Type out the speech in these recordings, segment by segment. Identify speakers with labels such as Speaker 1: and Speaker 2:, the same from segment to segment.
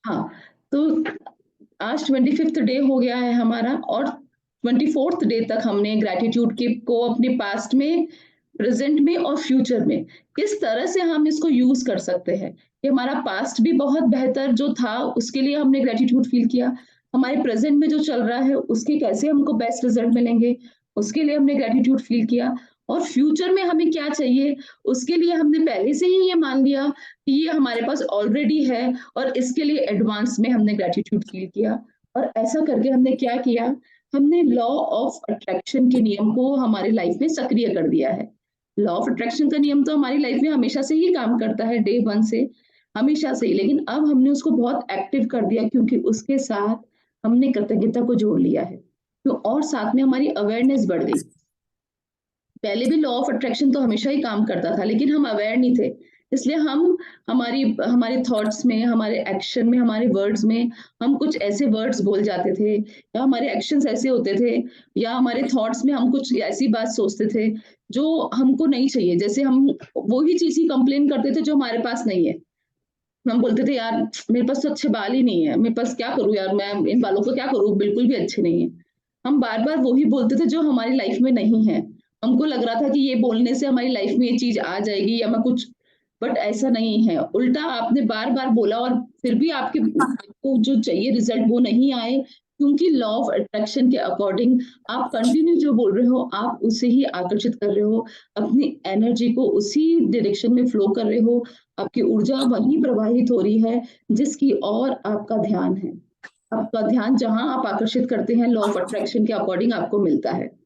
Speaker 1: हाँ, तो आज 25th डे हो गया है हमारा और 24th डे तक हमने ग्रैटिट्यूड की को अपने पास्ट में, प्रेजेंट में और फ्यूचर में किस तरह से हम इसको यूज कर सकते हैं। कि हमारा पास्ट भी बहुत बेहतर जो था उसके लिए हमने ग्रैटिट्यूड फील किया, हमारे प्रेजेंट में जो चल रहा है उसके कैसे हमको बेस्ट रिजल्ट मिलेंगे उसके लिए हमने ग्रैटिट्यूड फील किया, और फ्यूचर में हमें क्या चाहिए उसके लिए हमने पहले से ही ये मान लिया कि ये हमारे पास ऑलरेडी है, और इसके लिए एडवांस में हमने ग्रैटिट्यूड फील किया। और ऐसा करके हमने क्या किया, हमने लॉ ऑफ अट्रैक्शन के नियम को हमारी लाइफ में सक्रिय कर दिया है। लॉ ऑफ अट्रैक्शन का नियम तो हमारी लाइफ में हमेशा से ही काम करता है, डे वन से, हमेशा से ही, लेकिन अब हमने उसको बहुत एक्टिव कर दिया क्योंकि उसके साथ हमने कृतज्ञता को जोड़ लिया है। तो और साथ में हमारी अवेयरनेस बढ़ गई। पहले भी लॉ ऑफ अट्रैक्शन तो हमेशा ही काम करता था लेकिन हम अवेयर नहीं थे, इसलिए हम हमारी हमारे थॉट्स में, हमारे एक्शन में, हमारे वर्ड्स में हम कुछ ऐसे वर्ड्स बोल जाते थे, या हमारे एक्शंस ऐसे होते थे, या हमारे थॉट्स में हम कुछ ऐसी बात सोचते थे जो हमको नहीं चाहिए। जैसे हम वही चीज ही कंप्लेन करते थे जो हमारे पास नहीं है। हम बोलते थे यार मेरे पास तो अच्छे बाल ही नहीं है, मेरे पास क्या करूं यार, मैं इन बालों को क्या करूं, बिल्कुल भी अच्छे नहीं है। हम बार बार वही बोलते थे जो हमारी लाइफ में नहीं है। हमको लग रहा था कि ये बोलने से हमारी लाइफ में ये चीज आ जाएगी या मैं कुछ, बट ऐसा नहीं है। उल्टा आपने बार बार बोला और फिर भी आपको जो चाहिए रिजल्ट वो नहीं आए, क्योंकि लॉ ऑफ अट्रैक्शन के अकॉर्डिंग आप कंटिन्यू जो बोल रहे हो आप उसे ही आकर्षित कर रहे हो, अपनी एनर्जी को उसी डायरेक्शन में फ्लो कर रहे हो, आपकी ऊर्जा वहीं प्रवाहित हो रही है जिसकी ओर आपका ध्यान है। आपका ध्यान जहां आप आकर्षित करते हैं लॉ ऑफ अट्रैक्शन के अकॉर्डिंग आपको मिलता है।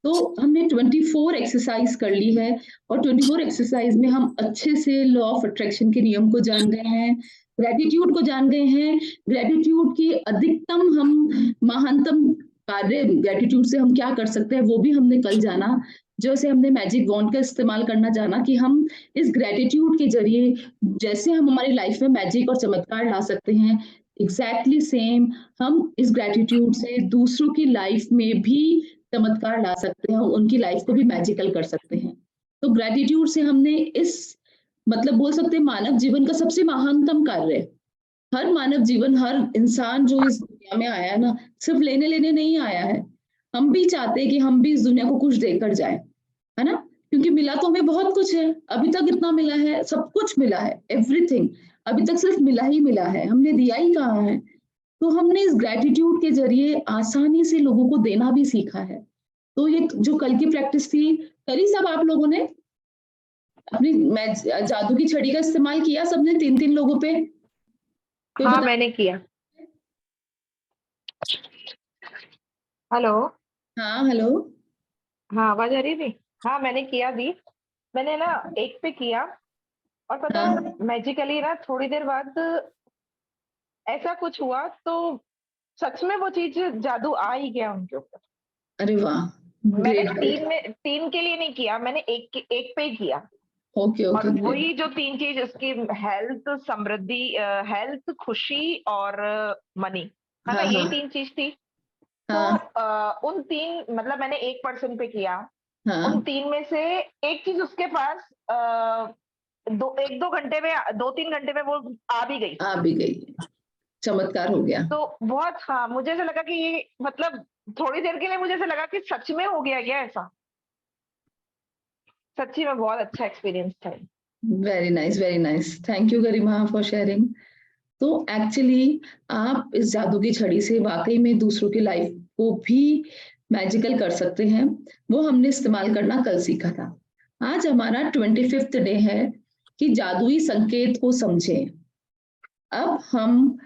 Speaker 1: तो हमने 24 एक्सरसाइज कर ली है, और 24 एक्सरसाइज में हम अच्छे से लॉ ऑफ अट्रैक्शन के नियम को जान गए हैं, ग्रेटिट्यूड को जान गए हैं। ग्रेटिट्यूड की अधिकतम हम महानतम कार्य ग्रेटिट्यूड से हम क्या कर सकते हैं वो भी हमने कल जाना। जैसे हमने मैजिक वॉन्ड का इस्तेमाल करना जाना कि हम इस ग्रेटिट्यूड के जरिए जैसे हम हमारी लाइफ में मैजिक और चमत्कार ला सकते हैं, एग्जैक्टली सेम हम इस ग्रेटिट्यूड से दूसरों की लाइफ में भी चमत्कार ला सकते हैं, उनकी लाइफ को भी मैजिकल कर सकते हैं। तो ग्रेटिट्यूड से हमने इस, मतलब बोल सकते हैं मानव जीवन का सबसे महानतम कार्य है। हर मानव जीवन, हर इंसान जो इस दुनिया में आया है ना, सिर्फ लेने लेने नहीं आया है। हम भी चाहते हैं कि हम भी इस दुनिया को कुछ देकर जाए, है ना? क्योंकि मिला तो हमें बहुत कुछ है, अभी तक इतना मिला है, सब कुछ मिला है, एवरीथिंग। अभी तक सिर्फ मिला ही मिला है, हमने दिया ही कहाँ है। तो हमने इस ग्रेटिट्यूड के जरिए आसानी से लोगों को देना भी सीखा है। तो ये जो कल की प्रैक्टिस थी, करी सब आप लोगों ने? अपनी मैं जादू की छड़ी का इस्तेमाल किया सबने 3-3 लोगों पे? कोई
Speaker 2: हाँ
Speaker 1: बता?
Speaker 2: मैंने किया। हेलो।
Speaker 1: हाँ, हेलो।
Speaker 2: हाँ आवाज आ रही थी। हाँ मैंने किया दी। मैंने ना एक पे किया और पता
Speaker 1: हाँ,
Speaker 2: है मैजिकली ना थोड़ी देर बाद ऐसा कुछ हुआ तो सच में वो चीज जादू आ ही गया उनके ऊपर।
Speaker 1: अरे वाह!
Speaker 2: मैंने
Speaker 1: ग्रेट, ग्रेट।
Speaker 2: तीन के लिए नहीं किया, मैंने एक पे ही किया।
Speaker 1: ओके,
Speaker 2: और
Speaker 1: ओके, ग्रेट।
Speaker 2: वही जो तीन चीज उसकी हेल्थ, समृद्धि, हेल्थ, खुशी और मनी, है ना,
Speaker 1: हाँ,
Speaker 2: यही
Speaker 1: हाँ,
Speaker 2: तीन चीज थी। तो
Speaker 1: हाँ,
Speaker 2: उन तीन, मतलब मैंने एक पर्सन पे किया, उन
Speaker 1: हाँ,
Speaker 2: तीन में से एक चीज उसके पास दो एक दो घंटे में, 2-3 घंटे में वो आ भी गई।
Speaker 1: आ भी गई। चमत्कार हो गया।
Speaker 2: तो बहुत, हाँ मुझे ऐसा लगा कि ये मतलब थोड़ी देर के लिए मुझे ऐसा लगा कि सच में हो गया क्या ऐसा। सच्ची में बहुत अच्छा एक्सपीरियंस था ये।
Speaker 1: Very nice, very nice. Thank you Garima for sharing. तो एक्चुअली आप इस जादू की छड़ी से वाकई में दूसरों की लाइफ को भी मैजिकल कर सकते हैं। वो हमने इस्तेमाल करना कल सीखा था। आज हमारा 25th डे है कि जादुई संकेत को समझें। अब हम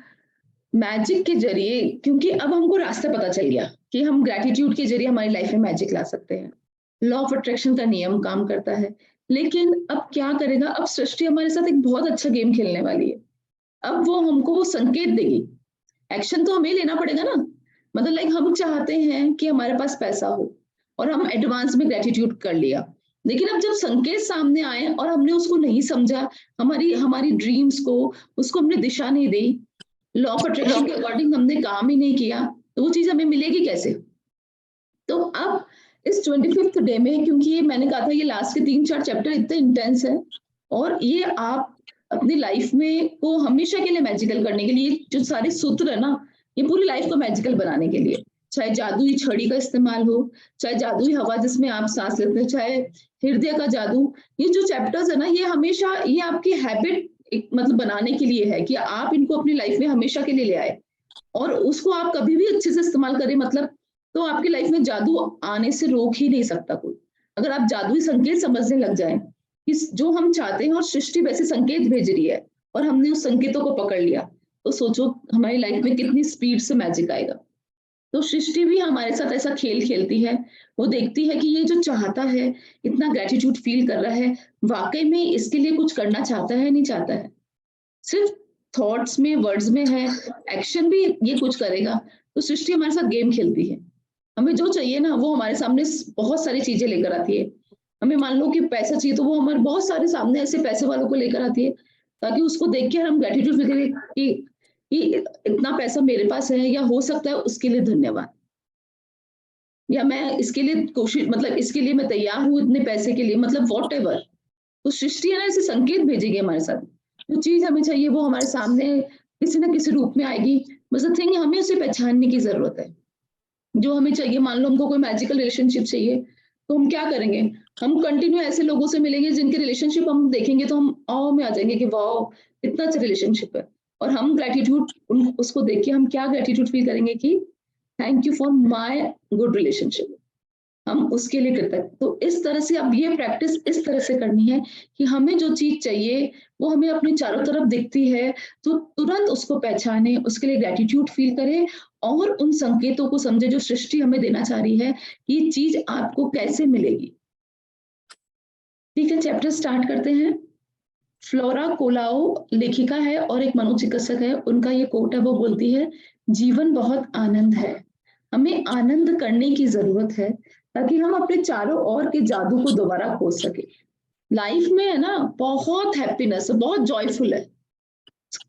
Speaker 1: मैजिक के जरिए, क्योंकि अब हमको रास्ता पता चल गया कि हम ग्रेटिट्यूड के जरिए हमारी लाइफ में मैजिक ला सकते हैं। लॉ ऑफ अट्रैक्शन का नियम काम करता है। लेकिन अब क्या करेगा, अब सृष्टि हमारे साथ एक बहुत अच्छा गेम खेलने वाली है। अब वो हमको वो संकेत देगी। एक्शन तो हमें लेना पड़ेगा ना। मतलब लाइक हम चाहते हैं कि हमारे पास पैसा हो, और हम एडवांस में ग्रेटिट्यूड कर लिया, लेकिन अब जब संकेत सामने आए और हमने उसको नहीं समझा, हमारी हमारी ड्रीम्स को, उसको हमने दिशा नहीं दी, लॉ ऑफ अट्रैक्शन के अकॉर्डिंग हमने काम ही नहीं किया, तो वो चीज हमें मिलेगी कैसे? तो अब इस 25th डे में, क्योंकि ये मैंने कहा था ये लास्ट के 3-4 चैप्टर इतने इंटेंस है, और ये आप अपनी लाइफ में को हमेशा के लिए मैजिकल करने के लिए जो सारे सूत्र है ना, ये पूरी लाइफ को मैजिकल बनाने के लिए, चाहे जादुई छड़ी का इस्तेमाल हो, चाहे जादुई हवा जिसमें आप सांस लेते हैं, चाहे हृदय का जादू, ये जो चैप्टर्स है ना, ये हमेशा ये आपकी हैबिट मतलब बनाने के लिए है कि आप इनको अपनी लाइफ में हमेशा के लिए ले आए और उसको आप कभी भी अच्छे से इस्तेमाल करें, मतलब तो आपकी लाइफ में जादू आने से रोक ही नहीं सकता कोई। अगर आप जादुई संकेत समझने लग जाएं कि जो हम चाहते हैं और सृष्टि वैसे संकेत भेज रही है और हमने उस संकेतों को पकड़ लिया, तो सोचो हमारी लाइफ में कितनी स्पीड से मैजिक आएगा। तो सृष्टि भी हमारे साथ ऐसा खेल खेलती है, वो देखती है कि ये जो चाहता है, इतना ग्रेटिट्यूड फील कर रहा है, वाकई में इसके लिए कुछ करना चाहता है नहीं चाहता है, सिर्फ थॉट्स में वर्ड्स में है, एक्शन भी ये कुछ करेगा। तो सृष्टि हमारे साथ गेम खेलती है, हमें जो चाहिए ना वो हमारे सामने बहुत सारी चीजें लेकर आती है। हमें मान लो कि पैसा चाहिए तो वो हमारे बहुत सारे सामने ऐसे पैसे वालों को लेकर आती है, ताकि उसको देख के हम ग्रेटिट्यूड फील करें कि इतना पैसा मेरे पास है या हो सकता है, उसके लिए धन्यवाद, या मैं इसके लिए कोशिश मतलब इसके लिए मैं तैयार हूँ इतने पैसे के लिए, मतलब व्हाटएवर। तो सृष्टि है ना ऐसे संकेत भेजेगी हमारे साथ, जो चीज हमें चाहिए वो हमारे सामने किसी ना किसी रूप में आएगी। बस द थिंग हमें उसे पहचानने की जरूरत है, जो हमें चाहिए। मान लो हमको कोई मैजिकल रिलेशनशिप चाहिए, तो हम क्या करेंगे, हम कंटिन्यू ऐसे लोगों से मिलेंगे जिनके रिलेशनशिप हम देखेंगे तो हम ऑ में आ जाएंगे कि वाओ कितना अच्छा रिलेशनशिप है, और हम ग्रेटिट्यूड उसको देख के हम क्या ग्रेटिट्यूड फील करेंगे कि thank you for my good relationship, हम उसके लिए करते हैं। तो इस तरह से अब ये प्रैक्टिस इस तरह से करनी है कि हमें जो चीज चाहिए वो हमें अपने चारों तरफ दिखती है, तो तुरंत उसको पहचाने, उसके लिए ग्रेटिट्यूड फील करें और उन संकेतों को समझे जो सृष्टि हमें देना चाह रही है कि ये चीज आपको कैसे मिलेगी। ठीक है, चैप्टर स्टार्ट करते हैं। फ्लोरा कोलाओ लेखिका है और एक मनोचिकित्सक है, उनका ये कोट है, वो बोलती है जीवन बहुत आनंद है, हमें आनंद करने की जरूरत है ताकि हम अपने चारों ओर के जादू को दोबारा खोज सके। लाइफ में है ना बहुत हैप्पीनेस है, बहुत जॉयफुल है,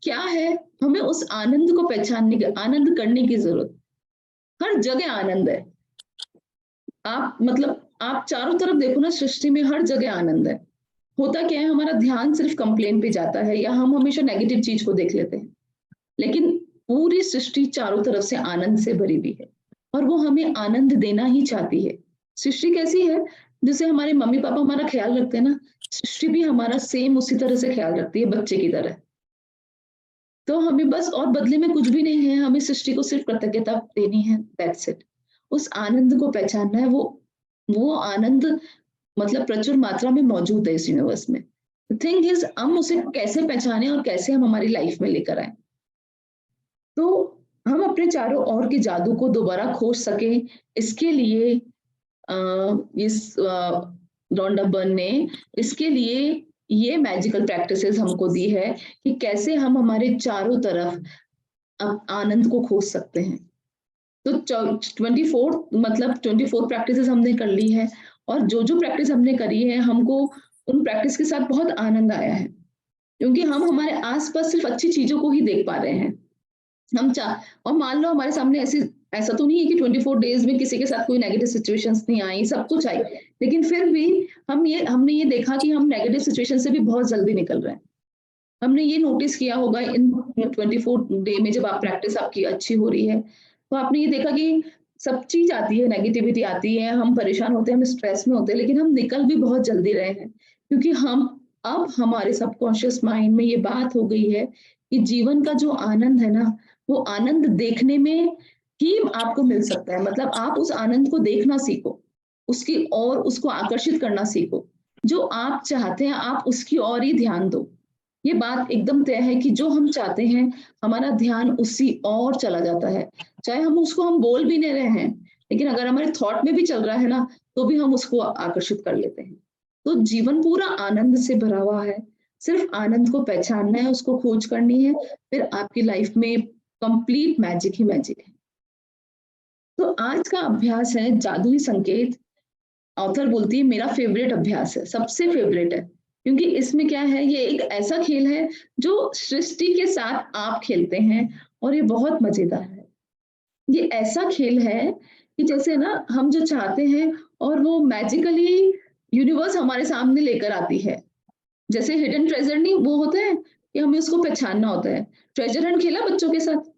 Speaker 1: क्या है, हमें उस आनंद को पहचानने के, आनंद करने की जरूरत। हर जगह आनंद है, आप मतलब आप चारों तरफ देखो ना, सृष्टि में हर जगह आनंद है। होता क्या है, हमारा ध्यान सिर्फ कंप्लेन पे जाता है या हम हमेशा नेगेटिव चीज को देख लेते हैं, लेकिन पूरी सृष्टि चारों तरफ से आनंद से भरी हुई है और वो हमें आनंद देना ही चाहती है। सृष्टि कैसी है, जैसे हमारे मम्मी पापा हमारा ख्याल रखते हैं ना, सृष्टि भी हमारा सेम उसी तरह से ख्याल रखती है, बच्चे की तरह। तो हमें बस और बदले में कुछ भी नहीं है, हमें सृष्टि को सिर्फ कृतज्ञता देनी है, दैट्स इट। उस आनंद को पहचानना है, वो आनंद मतलब प्रचुर मात्रा में मौजूद है इस यूनिवर्स में। थिंग इज हम उसे कैसे पहचाने और कैसे हम हमारी लाइफ में लेकर आए, तो हम अपने चारों ओर के जादू को दोबारा खोज सके। इसके लिए इस रॉन्डा बर्न ने इसके लिए ये मैजिकल प्रैक्टिसेस हमको दी है कि कैसे हम हमारे चारों तरफ आनंद को खोज सकते हैं। तो 24 मतलब 24 प्रैक्टिसेस हमने कर ली है, और जो जो प्रैक्टिस हमने करी है हमको उन प्रैक्टिस के साथ बहुत आनंद आया है, क्योंकि हम हमारे आसपास सिर्फ अच्छी चीजों को ही देख पा रहे हैं। हम चाह और मान लो हमारे सामने ऐसा तो नहीं है कि 24 डेज में किसी के साथ कोई नेगेटिव सिचुएशंस नहीं आई, सब कुछ आई, लेकिन फिर भी हमने ये देखा कि हम नेगेटिव सिचुएशन से भी बहुत जल्दी निकल रहे हैं। हमने ये नोटिस किया होगा इन 24 डे में, जब आप प्रैक्टिस आपकी अच्छी हो रही है, तो आपने ये देखा कि सब चीज आती है, नेगेटिविटी आती है, हम परेशान होते हैं, हम स्ट्रेस में होते हैं, लेकिन हम निकल भी बहुत जल्दी रहे हैं, क्योंकि हम अब हमारे सबकॉन्शियस माइंड में ये बात हो गई है कि जीवन का जो आनंद है ना, वो आनंद देखने में ही आपको मिल सकता है। मतलब आप उस आनंद को देखना सीखो, उसकी और उसको आकर्षित करना सीखो, जो आप चाहते हैं आप उसकी ओर ही ध्यान दो। ये बात एकदम तय है कि जो हम चाहते हैं हमारा ध्यान उसी और चला जाता है, चाहे हम बोल भी नहीं रहे हैं, लेकिन अगर हमारे थॉट में भी चल रहा है ना, तो भी हम उसको आकर्षित कर लेते हैं। तो जीवन पूरा आनंद से भरा हुआ है, सिर्फ आनंद को पहचानना है, उसको खोज करनी है, फिर आपकी लाइफ में कंप्लीट मैजिक ही मैजिक है। तो आज का अभ्यास है जादुई संकेत। ऑथर बोलती है मेरा फेवरेट अभ्यास है, सबसे फेवरेट है, क्योंकि इसमें क्या है, ये एक ऐसा खेल है जो सृष्टि के साथ आप खेलते हैं और ये बहुत मजेदार है। ये ऐसा खेल है कि जैसे ना हम जो चाहते हैं और वो मैजिकली यूनिवर्स हमारे सामने लेकर आती है। जैसे हिडन ट्रेजर नहीं वो होते हैं, कि हमें उसको पहचानना होता है। ट्रेजर हंट खेला बच्चों के साथ?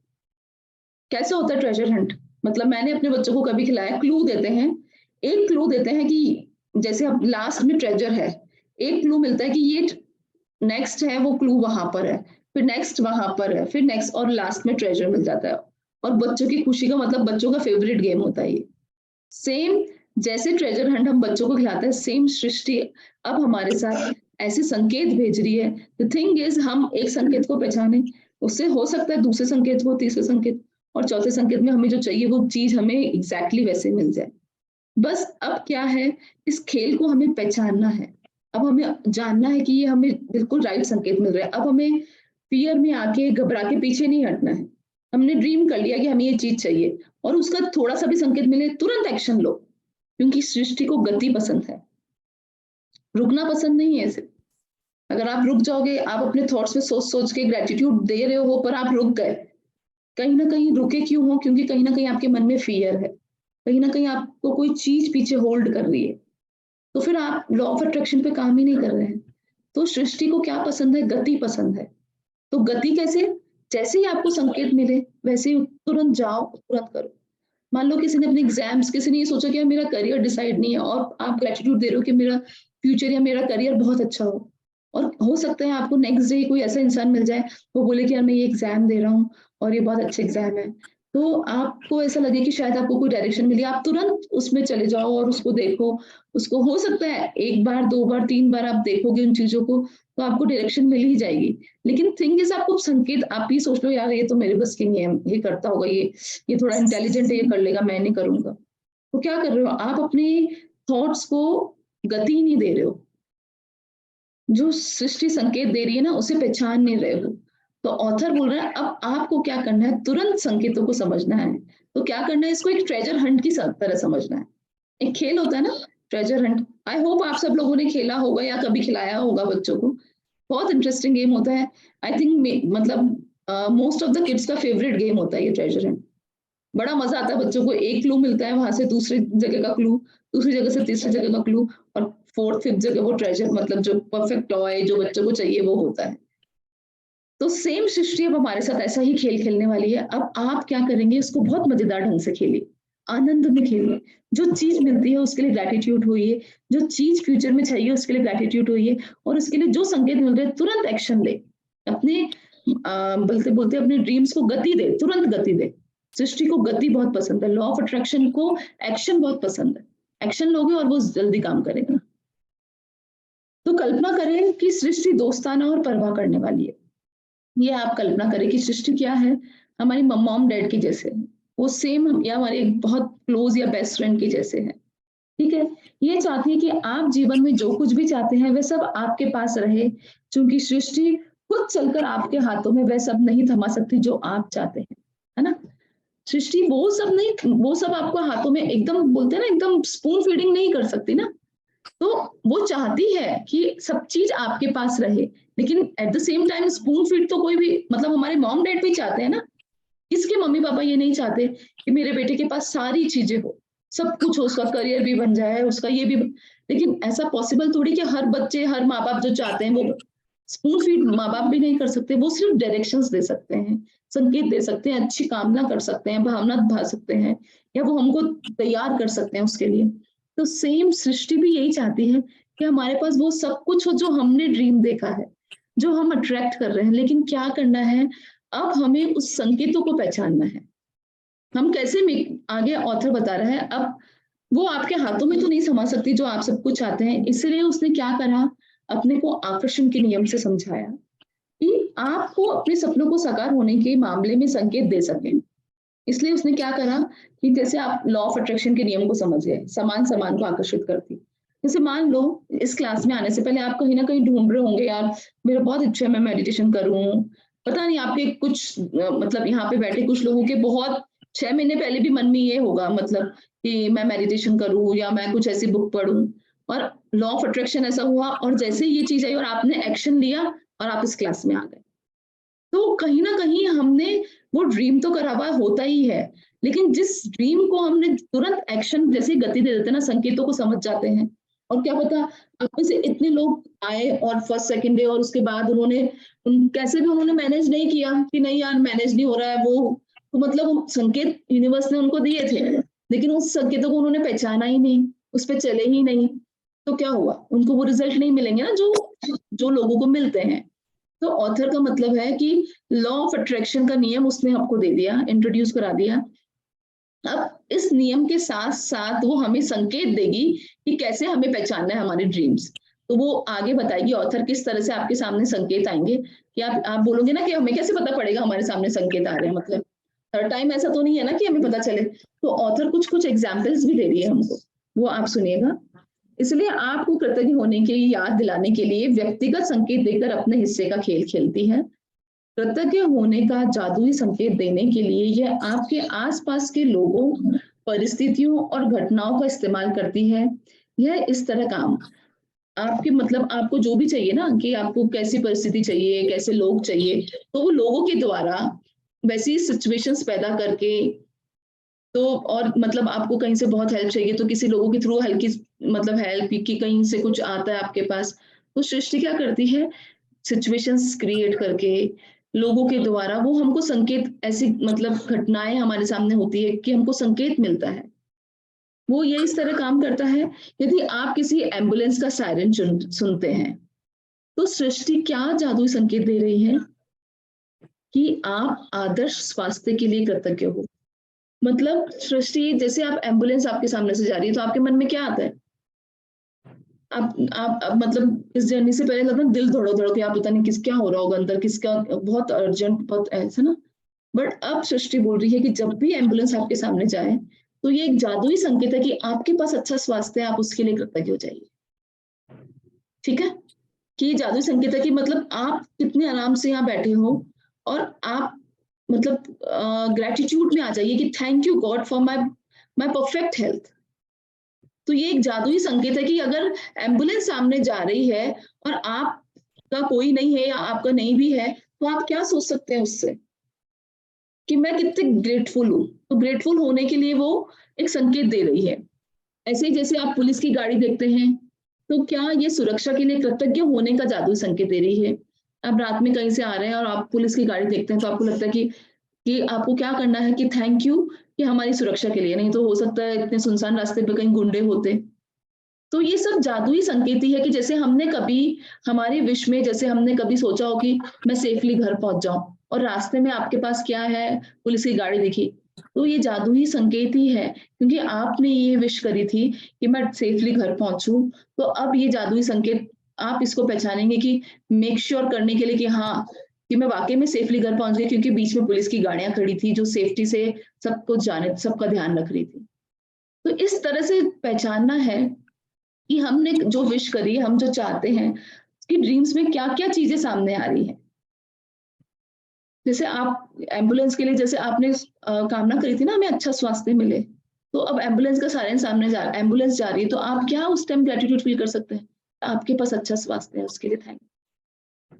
Speaker 1: कैसे होता है ट्रेजर हंट? मतलब मैंने अपने बच्चों को कभी खिलाया, क्लू देते हैं, एक क्लू देते हैं कि जैसे अब लास्ट में ट्रेजर है, एक क्लू मिलता है कि ये नेक्स्ट है, वो क्लू वहां पर है, फिर नेक्स्ट वहां पर है, फिर नेक्स्ट, और लास्ट में ट्रेजर मिल जाता है। और बच्चों की खुशी का मतलब बच्चों का फेवरेट गेम होता है ये। सेम जैसे ट्रेजर हंट हम बच्चों को खिलाते हैं, सेम सृष्टि अब हमारे साथ ऐसे संकेत भेज रही है। द थिंग इज, हम एक संकेत को पहचाने, उससे हो सकता है दूसरे संकेत को, तीसरे संकेत और चौथे संकेत में हमें जो चाहिए वो चीज हमें एग्जैक्टली वैसे मिल जाए। बस अब क्या है, इस खेल को हमें पहचानना है। अब हमें जानना है कि ये हमें बिल्कुल राइट संकेत मिल रहा है। अब हमें फियर में आके घबरा के पीछे नहीं हटना है। हमने ड्रीम कर लिया कि हमें ये चीज चाहिए, और उसका थोड़ा सा भी संकेत मिले तुरंत एक्शन लो, क्योंकि सृष्टि को गति पसंद है, रुकना पसंद नहीं है इसे। अगर आप रुक जाओगे, आप अपने थॉट्स में सोच सोच के ग्रेटिट्यूड दे रहे हो पर आप रुक गए, कहीं ना कहीं रुके क्यों हो? क्योंकि कहीं ना कहीं आपके मन में फियर है, कहीं ना कहीं आपको कोई चीज पीछे होल्ड कर रही है, तो फिर आप लॉ ऑफ अट्रैक्शन पे काम ही नहीं कर रहे हैं। तो सृष्टि को क्या पसंद है? गति पसंद है। तो गति कैसे? जैसे ही आपको संकेत मिले वैसे ही तुरंत जाओ, तुरंत करो। मान लो किसी ने अपने एग्जाम्स, किसी ने ये सोचा कि यार मेरा करियर डिसाइड नहीं है, और आप ग्रेटिट्यूड दे रहे हो कि मेरा फ्यूचर या मेरा करियर बहुत अच्छा हो, और हो सकता है आपको नेक्स्ट डे कोई ऐसा इंसान मिल जाए, वो बोले कि यार मैं ये एग्जाम दे रहा हूँ और ये बहुत अच्छा एग्जाम है, तो आपको ऐसा लगे कि शायद आपको कोई डायरेक्शन मिली, आप तुरंत उसमें चले जाओ और उसको देखो। उसको हो सकता है एक बार, दो बार, तीन बार आप देखोगे उन चीजों को, तो आपको डायरेक्शन मिल ही जाएगी। लेकिन थिंग इज, आपको संकेत, आप ही सोच लो यार ये तो मेरे बस की नहीं है, ये करता होगा, ये थोड़ा इंटेलिजेंट है, ये कर लेगा, मैं नहीं करूंगा। तो क्या कर रहे हो आप? अपने थॉट्स को गति नहीं दे रहे हो, जो सृष्टि संकेत दे रही है ना उसे पहचान नहीं रहे हो। तो ऑथर बोल रहा है अब आपको क्या करना है, तुरंत संकेतों को समझना है। तो क्या करना है, इसको एक ट्रेजर हंट की तरह समझना है। एक खेल होता है ना, ट्रेजर हंट। आई होप आप सब लोगों ने खेला होगा या कभी खिलाया होगा बच्चों को। बहुत इंटरेस्टिंग गेम होता है। आई थिंक मतलब मोस्ट ऑफ द किड्स का फेवरेट गेम होता है ये ट्रेजर हंट। बड़ा मजा आता है बच्चों को, एक क्लू मिलता है, वहां से दूसरी जगह का क्लू, दूसरी जगह से तीसरी जगह का क्लू, और फोर्थ फिफ्थ जगह वो ट्रेजर, मतलब जो परफेक्ट टॉय जो बच्चों को चाहिए वो होता है। तो सेम सृष्टि अब हमारे साथ ऐसा ही खेल खेलने वाली है। अब आप क्या करेंगे, इसको बहुत मजेदार ढंग से खेलिए, आनंद में खेलिए। जो चीज मिलती है उसके लिए ग्रेटिट्यूड होइए, जो चीज फ्यूचर में चाहिए उसके लिए ग्रेटिट्यूड होइए, और उसके लिए जो संकेत मिल रहे हैं तुरंत एक्शन ले। अपने बोलते बोलते अपने ड्रीम्स को गति दे, तुरंत गति दे। सृष्टि को गति बहुत पसंद है, लॉ ऑफ अट्रैक्शन को एक्शन बहुत पसंद है। एक्शन लोगे और वो जल्दी काम करेगा। तो कल्पना करें कि सृष्टि दोस्ताना और परवाह करने वाली है। ये आप कल्पना करें कि सृष्टि क्या है, हमारी मॉम डैड की जैसे है, वो सेम या हमारे एक बहुत क्लोज या बेस्ट फ्रेंड की जैसे है। ठीक है, ये चाहती है कि आप जीवन में जो कुछ भी चाहते हैं वह सब आपके पास रहे, क्योंकि सृष्टि खुद चलकर आपके हाथों में वह सब नहीं थमा सकती जो आप चाहते हैं, है ना? सृष्टि वो सब नहीं, वो सब आपको हाथों में एकदम बोलते हैं ना, एकदम स्पून फीडिंग नहीं कर सकती ना। तो वो चाहती है कि सब चीज आपके पास रहे, लेकिन at the same time spoon feed तो कोई भी, मतलब हमारे मॉम डैड भी चाहते हैं ना। किसके मम्मी पापा ये नहीं चाहते कि मेरे बेटे के पास सारी चीजें हो, सब कुछ हो, उसका करियर भी बन जाए, उसका ये भी। लेकिन ऐसा पॉसिबल थोड़ी कि हर बच्चे, हर माँ बाप जो चाहते हैं वो स्पून फीड माँ बाप भी नहीं कर सकते। वो सिर्फ डायरेक्शंस दे सकते हैं, संकेत दे सकते हैं, अच्छी कामना कर सकते हैं, भावना भा सकते हैं, या वो हमको तैयार कर सकते हैं उसके लिए। तो सेम सृष्टि भी यही चाहती है कि हमारे पास वो सब कुछ हो जो हमने ड्रीम देखा है, जो हम अट्रैक्ट कर रहे हैं। लेकिन क्या करना है, अब हमें उस संकेतों को पहचानना है। हम कैसे आगे ऑथर बता रहा है, अब वो आपके हाथों में तो नहीं समा सकती जो आप सब कुछ चाहते हैं, इसलिए उसने क्या करा, अपने को आकर्षण के नियम से समझाया कि आपको अपने सपनों को साकार होने के मामले में संकेत दे सकें। इसलिए उसने क्या करा कि जैसे आप लॉ ऑफ अट्रैक्शन के नियम को समझ गए, समान समान को आकर्षित करती। जैसे मान लो इस क्लास में आने से पहले आप कहीं ना कहीं ढूंढ रहे होंगे, यार मेरा बहुत इच्छा है मैं मेडिटेशन करूं। पता नहीं आपके कुछ मतलब यहाँ पे बैठे कुछ लोगों के बहुत 6 महीने पहले भी मन में ये होगा, मतलब कि मैं मेडिटेशन करूं या मैं कुछ ऐसी बुक पढूं, और लॉ ऑफ अट्रैक्शन ऐसा हुआ और जैसे ये चीज आई और आपने एक्शन लिया और आप इस क्लास में आ गए। तो कहीं न कहीं हमने वो ड्रीम तो करा हुआ होता ही है, लेकिन जिस ड्रीम को हमने तुरंत एक्शन जैसे गति दे देते हैं ना, संकेतों को समझ जाते हैं और क्या पता आप में से इतने लोग आए और फर्स्ट सेकंड डे और उसके बाद कैसे भी उन्होंने मैनेज नहीं किया कि नहीं यार मैनेज नहीं हो रहा है वो, तो मतलब संकेत यूनिवर्स ने उनको दिए थे, लेकिन उस संकेतों को उन्होंने पहचाना ही नहीं, उस पर चले ही नहीं, तो क्या हुआ, उनको वो रिजल्ट नहीं मिलेंगे ना जो जो लोगों को मिलते हैं। तो ऑथर का मतलब है कि लॉ ऑफ अट्रैक्शन का नियम उसने आपको दे दिया, इंट्रोड्यूस करा दिया। अब इस नियम के साथ साथ वो हमें संकेत देगी कि कैसे हमें पहचानना है हमारे ड्रीम्स। तो वो आगे बताएगी ऑथर किस तरह से आपके सामने संकेत आएंगे, कि आप बोलोगे ना कि हमें कैसे पता पड़ेगा हमारे सामने संकेत आ रहे हैं, मतलब हर टाइम ऐसा तो नहीं है ना कि हमें पता चले। तो ऑथर कुछ कुछ एग्जाम्पल्स भी दे रही है हमको, वो आप सुनिएगा। इसलिए आपको कृतज्ञ होने की याद दिलाने के लिए व्यक्तिगत संकेत देकर अपने हिस्से का खेल खेलती है। कृतज्ञ होने का जादुई संकेत देने के लिए यह आपके आसपास के लोगों, परिस्थितियों और घटनाओं का इस्तेमाल करती है। यह इस तरह काम आपके मतलब आपको जो भी चाहिए ना कि आपको कैसी परिस्थिति चाहिए, कैसे लोग चाहिए, तो वो लोगों के द्वारा वैसी सिचुएशंस पैदा करके, तो और मतलब आपको कहीं से बहुत हेल्प चाहिए तो किसी लोगों के थ्रू हल्की मतलब हेल्प कि कहीं से कुछ आता है आपके पास, तो सृष्टि क्या करती है, सिचुएशंस क्रिएट करके लोगों के द्वारा वो हमको संकेत, ऐसी मतलब घटनाएं हमारे सामने होती है कि हमको संकेत मिलता है। वो ये इस तरह काम करता है, यदि आप किसी एम्बुलेंस का सायरन सुनते हैं, तो सृष्टि क्या जादुई संकेत दे रही है कि आप आदर्श स्वास्थ्य के लिए कृतज्ञ हो। मतलब सृष्टि, जैसे आप एम्बुलेंस आपके सामने से जा रही है तो आपके मन में क्या आता है, आप मतलब इस जर्नी से पहले लगता है दिल धड़ो धड़ो कि आप पता नहीं किस क्या हो रहा होगा अंदर, किसका बहुत अर्जेंट, बहुत ऐसा ना। बट अब सृष्टि बोल रही है कि जब भी एम्बुलेंस आपके सामने जाए तो ये एक जादुई संकेत है कि आपके पास अच्छा स्वास्थ्य है, आप उसके लिए कृतज्ञ हो जाइए। ठीक है, कि ये जादुई संकेत है कि मतलब आप कितने आराम से यहाँ बैठे हो और आप मतलब ग्रेटिट्यूड में आ जाइए कि thank you God for my my perfect health. तो ये एक जादुई संकेत है कि अगर एम्बुलेंस सामने जा रही है और आपका कोई नहीं है या आपका नहीं भी है, तो आप क्या सोच सकते हैं उससे कि मैं कितने ग्रेटफुल हूँ। तो ग्रेटफुल होने के लिए वो एक संकेत दे रही है। ऐसे ही जैसे आप पुलिस की गाड़ी देखते हैं, तो क्या ये सुरक्षा के लिए कृतज्ञ होने का जादुई संकेत दे रही है। आप रात में कहीं से आ रहे हैं और आप पुलिस की गाड़ी देखते हैं तो आपको लगता है कि आपको क्या करना है कि थैंक यू कि हमारी सुरक्षा के लिए, नहीं तो हो सकता है इतने सुनसान रास्ते पे कहीं गुंडे होते। तो ये सब जादुई संकेत ही है कि जैसे हमने कभी हमारे विश में, जैसे हमने कभी सोचा हो कि मैं सेफली घर पहुंच जाऊं और रास्ते में आपके पास क्या है, पुलिस की गाड़ी दिखी, तो ये जादुई संकेत ही है क्योंकि आपने ये विश करी थी कि मैं सेफली घर पहुंचूं। तो अब ये जादुई संकेत आप इसको पहचानेंगे कि मेक श्योर करने के लिए कि हाँ कि मैं वाकई में सेफली घर पहुंच गई, क्योंकि बीच में पुलिस की गाड़ियां खड़ी थी जो सेफ्टी से सबको जाने सबका ध्यान रख रही थी। तो इस तरह से पहचानना है कि हमने जो विश करी, हम जो चाहते हैं, उसकी ड्रीम्स में क्या-क्या चीज़ें सामने आ रही हैं। जैसे आप एम्बुलेंस के लिए जैसे आपने कामना करी थी ना हमें अच्छा स्वास्थ्य मिले, तो अब एम्बुलेंस का सायरन सामने एम्बुलेंस जा रही है, तो आप क्या उस टाइम ग्रैटिट्यूड फील कर सकते हैं? आपके पास अच्छा स्वास्थ्य है, उसके लिए थैंक।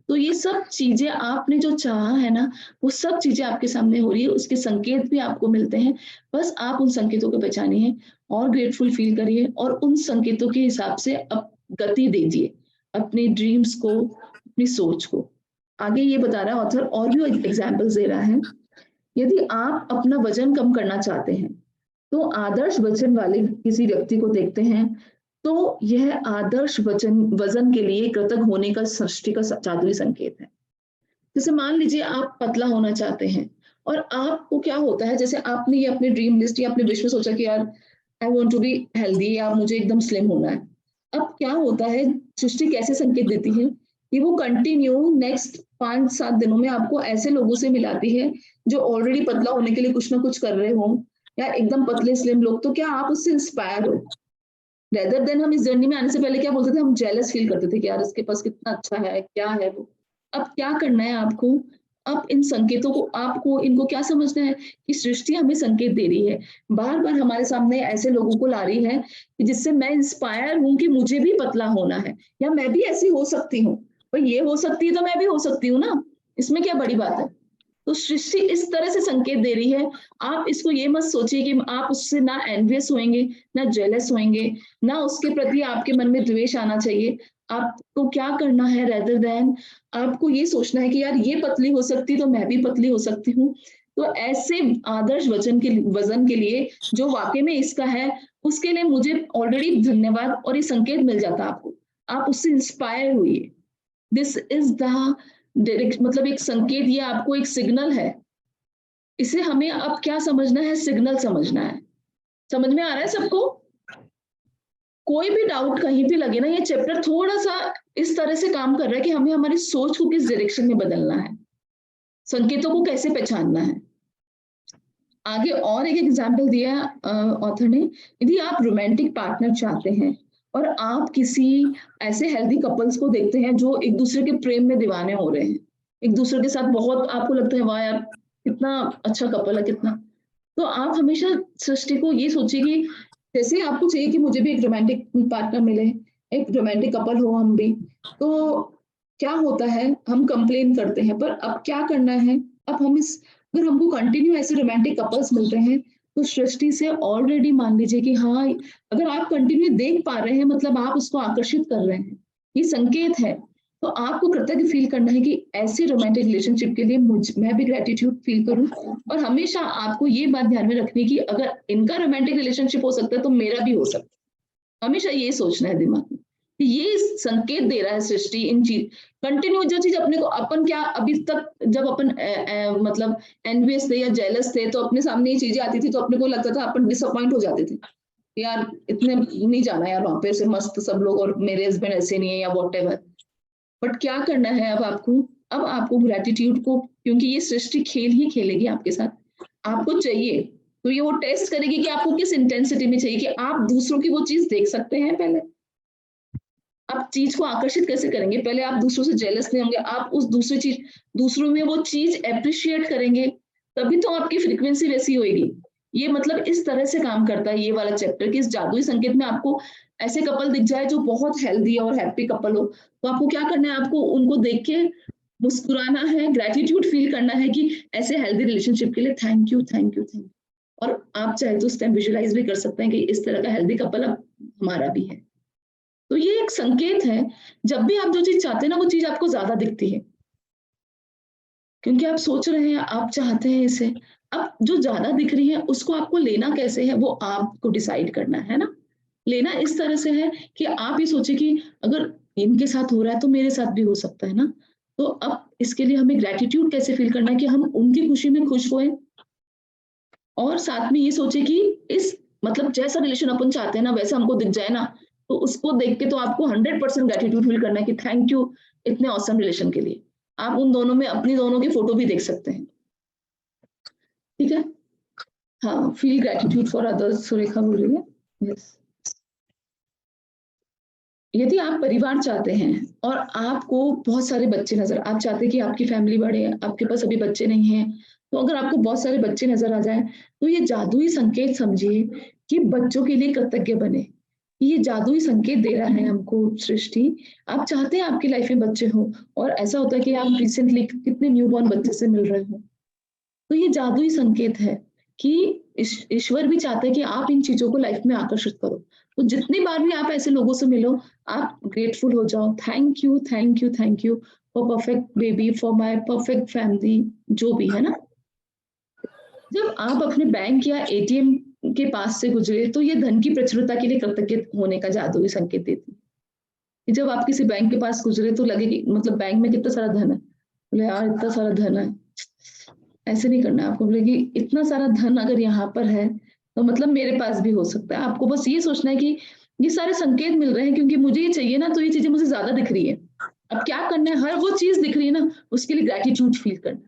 Speaker 1: तो ये सब चीज़ें आपने जो चाहा है ना, वो सब चीज़ें आपके सामने हो रही है, उसके संकेत भी आपको मिलते हैं। बस आप उन संकेतों को पहचानिए और ग्रेटफुल फ़ील करिए और उन संकेतों के हिसाब से अब गति दीजिए, अपने ड्रीम्स को, अपनी सोच को। आगे ये बता रहा है ऑथर और भी एग्ज़ाम्पल्स दे रहा है। यदि आप अपना वज़न कम करना चाहते हैं, तो आदर्श वज़न वाले किसी व्यक्ति को देखते हैं, तो यह आदर्श वज़न के लिए कृतज्ञ होने का सृष्टि का जादुई संकेत है। जैसे मान लीजिए आप पतला होना चाहते हैं और आपको क्या होता है, जैसे आपने ये अपने ड्रीम लिस्ट या अपने विश में सोचा कि यार I want to be healthy या मुझे एकदम स्लिम होना है। अब क्या होता है, सृष्टि कैसे संकेत देती है कि वो कंटिन्यू नेक्स्ट 5-7 दिनों में आपको ऐसे लोगों से मिलाती है जो ऑलरेडी पतला होने के लिए कुछ ना कुछ कर रहे हों या एकदम पतले स्लिम लोग, तो क्या आप उससे इंस्पायर हो। रेदर देन हम इस जर्नी में आने से पहले क्या बोलते थे, हम जेलस फील करते थे कि यार इसके पास कितना अच्छा है, क्या है वो। अब क्या करना है आपको, अब इन संकेतों को आपको इनको क्या समझना है कि सृष्टि हमें संकेत दे रही है, बार-बार हमारे सामने ऐसे लोगों को ला रही है कि जिससे मैं इंस्पायर हूँ कि मुझे भी पतला होना है या मैं भी ऐसी हो सकती हूँ। पर ये हो सकती है तो मैं भी हो सकती हूँ ना, इसमें क्या बड़ी बात है। तो सृष्टि इस तरह से संकेत दे रही है। आप इसको ये मत सोचिए कि आप उससे ना एनवियस होंगे, ना जेलस होंगे, ना उसके प्रति आपके मन में द्वेष आना चाहिए। आपको क्या करना है, रेदर देन आपको ये सोचना है कि यार ये पतली हो सकती तो मैं भी पतली हो सकती हूँ। तो ऐसे आदर्श वजन के लिए जो वाकई में इसका है, उसके लिए मुझे ऑलरेडी धन्यवाद और ये संकेत मिल जाता आपको। आप उससे इंस्पायर हुइए। दिस इज द डायरेक्ट, मतलब एक संकेत, ये आपको एक सिग्नल है। इसे हमें अब क्या समझना है, सिग्नल समझना है। समझ में आ रहा है सबको? कोई भी डाउट कहीं भी लगे ना, ये चैप्टर थोड़ा सा इस तरह से काम कर रहा है कि हमें हमारी सोच को किस डायरेक्शन में बदलना है, संकेतों को कैसे पहचानना है। आगे और एक एग्जाम्पल दिया ऑथर ने, यदि आप रोमांटिक पार्टनर चाहते हैं और आप किसी ऐसे हेल्दी कपल्स को देखते हैं जो एक दूसरे के प्रेम में दीवाने हो रहे हैं, एक दूसरे के साथ बहुत आपको लगता है वाह यार कितना अच्छा कपल है कितना, तो आप हमेशा सृष्टि को ये सोचिए कि जैसे आपको चाहिए कि मुझे भी एक रोमांटिक पार्टनर मिले, एक रोमांटिक कपल हो हम भी, तो क्या होता है हम कंप्लेन करते हैं, पर अब क्या करना है, अब हम इस, अगर हमको कंटिन्यू ऐसे रोमांटिक कपल्स मिलते हैं तो सृष्टि से ऑलरेडी मान लीजिए कि हाँ, अगर आप कंटिन्यू देख पा रहे हैं मतलब आप उसको आकर्षित कर रहे हैं, ये संकेत है। तो आपको कृतज्ञ फील करना है कि ऐसे रोमांटिक रिलेशनशिप के लिए मैं भी ग्रेटिट्यूड फील करूं, और हमेशा आपको ये बात ध्यान में रखनी कि अगर इनका रोमांटिक रिलेशनशिप हो सकता है तो मेरा भी हो सकता है। हमेशा ये सोचना है दिमाग में कि ये संकेत दे रहा है सृष्टि, इन चीज कंटिन्यू जो चीज अपने को, अपन क्या अभी तक जब अपन मतलब एनवियस थे या जेलस थे तो अपने सामने ये चीजें आती थी तो अपने को लगता था, अपन डिसअपॉइंट हो जाते थे यार इतने नहीं जाना यार वहां पे, से मस्त सब लोग और मेरे हस्बैंड ऐसे नहीं है या वॉट एवर। बट क्या करना है अब आपको, अब आपको ग्रेटिट्यूड को, क्योंकि ये सृष्टि खेल ही खेलेगी आपके साथ, आपको चाहिए तो ये वो टेस्ट करेगी कि आपको किस इंटेंसिटी में चाहिए, कि आप दूसरों की वो चीज देख सकते हैं पहले, आप चीज को आकर्षित कैसे करेंगे, पहले आप दूसरों से जेलस नहीं होंगे, आप उस दूसरी चीज, दूसरों में वो चीज अप्रिशिएट करेंगे, तभी तो आपकी फ्रीक्वेंसी वैसी होगी। ये मतलब इस तरह से काम करता है ये वाला चैप्टर, कि इस जादुई संकेत में आपको ऐसे कपल दिख जाए जो बहुत हेल्दी और हैप्पी कपल हो, तो आपको क्या करना है, आपको उनको देख के मुस्कुराना है, ग्रेटिट्यूड फील करना है कि ऐसे हेल्दी रिलेशनशिप के लिए thank you thank you thank you. और आप चाहे तो उस टाइम विजुअलाइज भी कर सकते हैं कि इस तरह का हेल्दी कपल अब हमारा भी है। तो ये एक संकेत है, जब भी आप जो चीज चाहते हैं ना वो चीज आपको ज्यादा दिखती है, क्योंकि आप सोच रहे हैं, आप चाहते हैं इसे। अब जो ज्यादा दिख रही है उसको आपको लेना कैसे है वो आपको डिसाइड करना है ना। लेना इस तरह से है कि आप ये सोचे कि अगर इनके साथ हो रहा है तो मेरे साथ भी हो सकता है ना। तो अब इसके लिए हमें ग्रेटिट्यूड कैसे फील करना है कि हम उनकी खुशी में खुश होए, और साथ में ये सोचे कि इस मतलब जैसा रिलेशन अपन चाहते हैं ना वैसा हमको दिख जाए ना, तो उसको देख के तो आपको 100% ग्रेटिट्यूड फील करना है कि थैंक यू इतने ऑसम रिलेशन के लिए। आप उन दोनों में अपनी दोनों की फोटो भी देख सकते हैं, ठीक है। हाँ, feel gratitude for others, Surekha बोल रही है। यस, यदि आप परिवार चाहते हैं और आपको बहुत सारे बच्चे नजर, आप चाहते हैं कि आपकी फैमिली बढ़े, आपके पास अभी बच्चे नहीं हैं, तो अगर आपको बहुत सारे बच्चे नजर आ जाए तो ये जादुई संकेत समझिए कि बच्चों के लिए कृतज्ञ बने। ये जादुई संकेत दे रहा है हमको सृष्टि। आप चाहते हैं आपकी लाइफ में बच्चे हो, और ऐसा होता है कि आप रिसेंटली कितने न्यूबॉर्न बच्चे से मिल रहे हो, तो ये जादुई संकेत है कि ईश्वर भी चाहते हैं कि आप इन चीजों को लाइफ में आकर्षित करो। तो जितनी बार भी आप ऐसे लोगों से मिलो, आप ग्रेटफुल हो जाओ, thank you thank you thank you for perfect baby, for my perfect family, जो भी है ना। जब आप अपने बैंक या एटीएम के पास से गुजरे तो ये धन की प्रचुरता के लिए कृतज्ञ होने का जादुई संकेत देती है। कि जब आप किसी बैंक के पास गुजरे तो लगे कि मतलब बैंक में कितना सारा धन है, बोले यार इतना सारा धन है, ऐसे नहीं करना है आपको, बोले कि इतना सारा धन अगर यहाँ पर है तो मतलब मेरे पास भी हो सकता है। आपको बस ये सोचना है कि ये सारे संकेत मिल रहे हैं क्योंकि मुझे ये चाहिए ना, तो ये चीजें मुझे ज्यादा दिख रही है। अब क्या करना है, हर वो चीज दिख रही है ना उसके लिए ग्रेटिट्यूड फील करना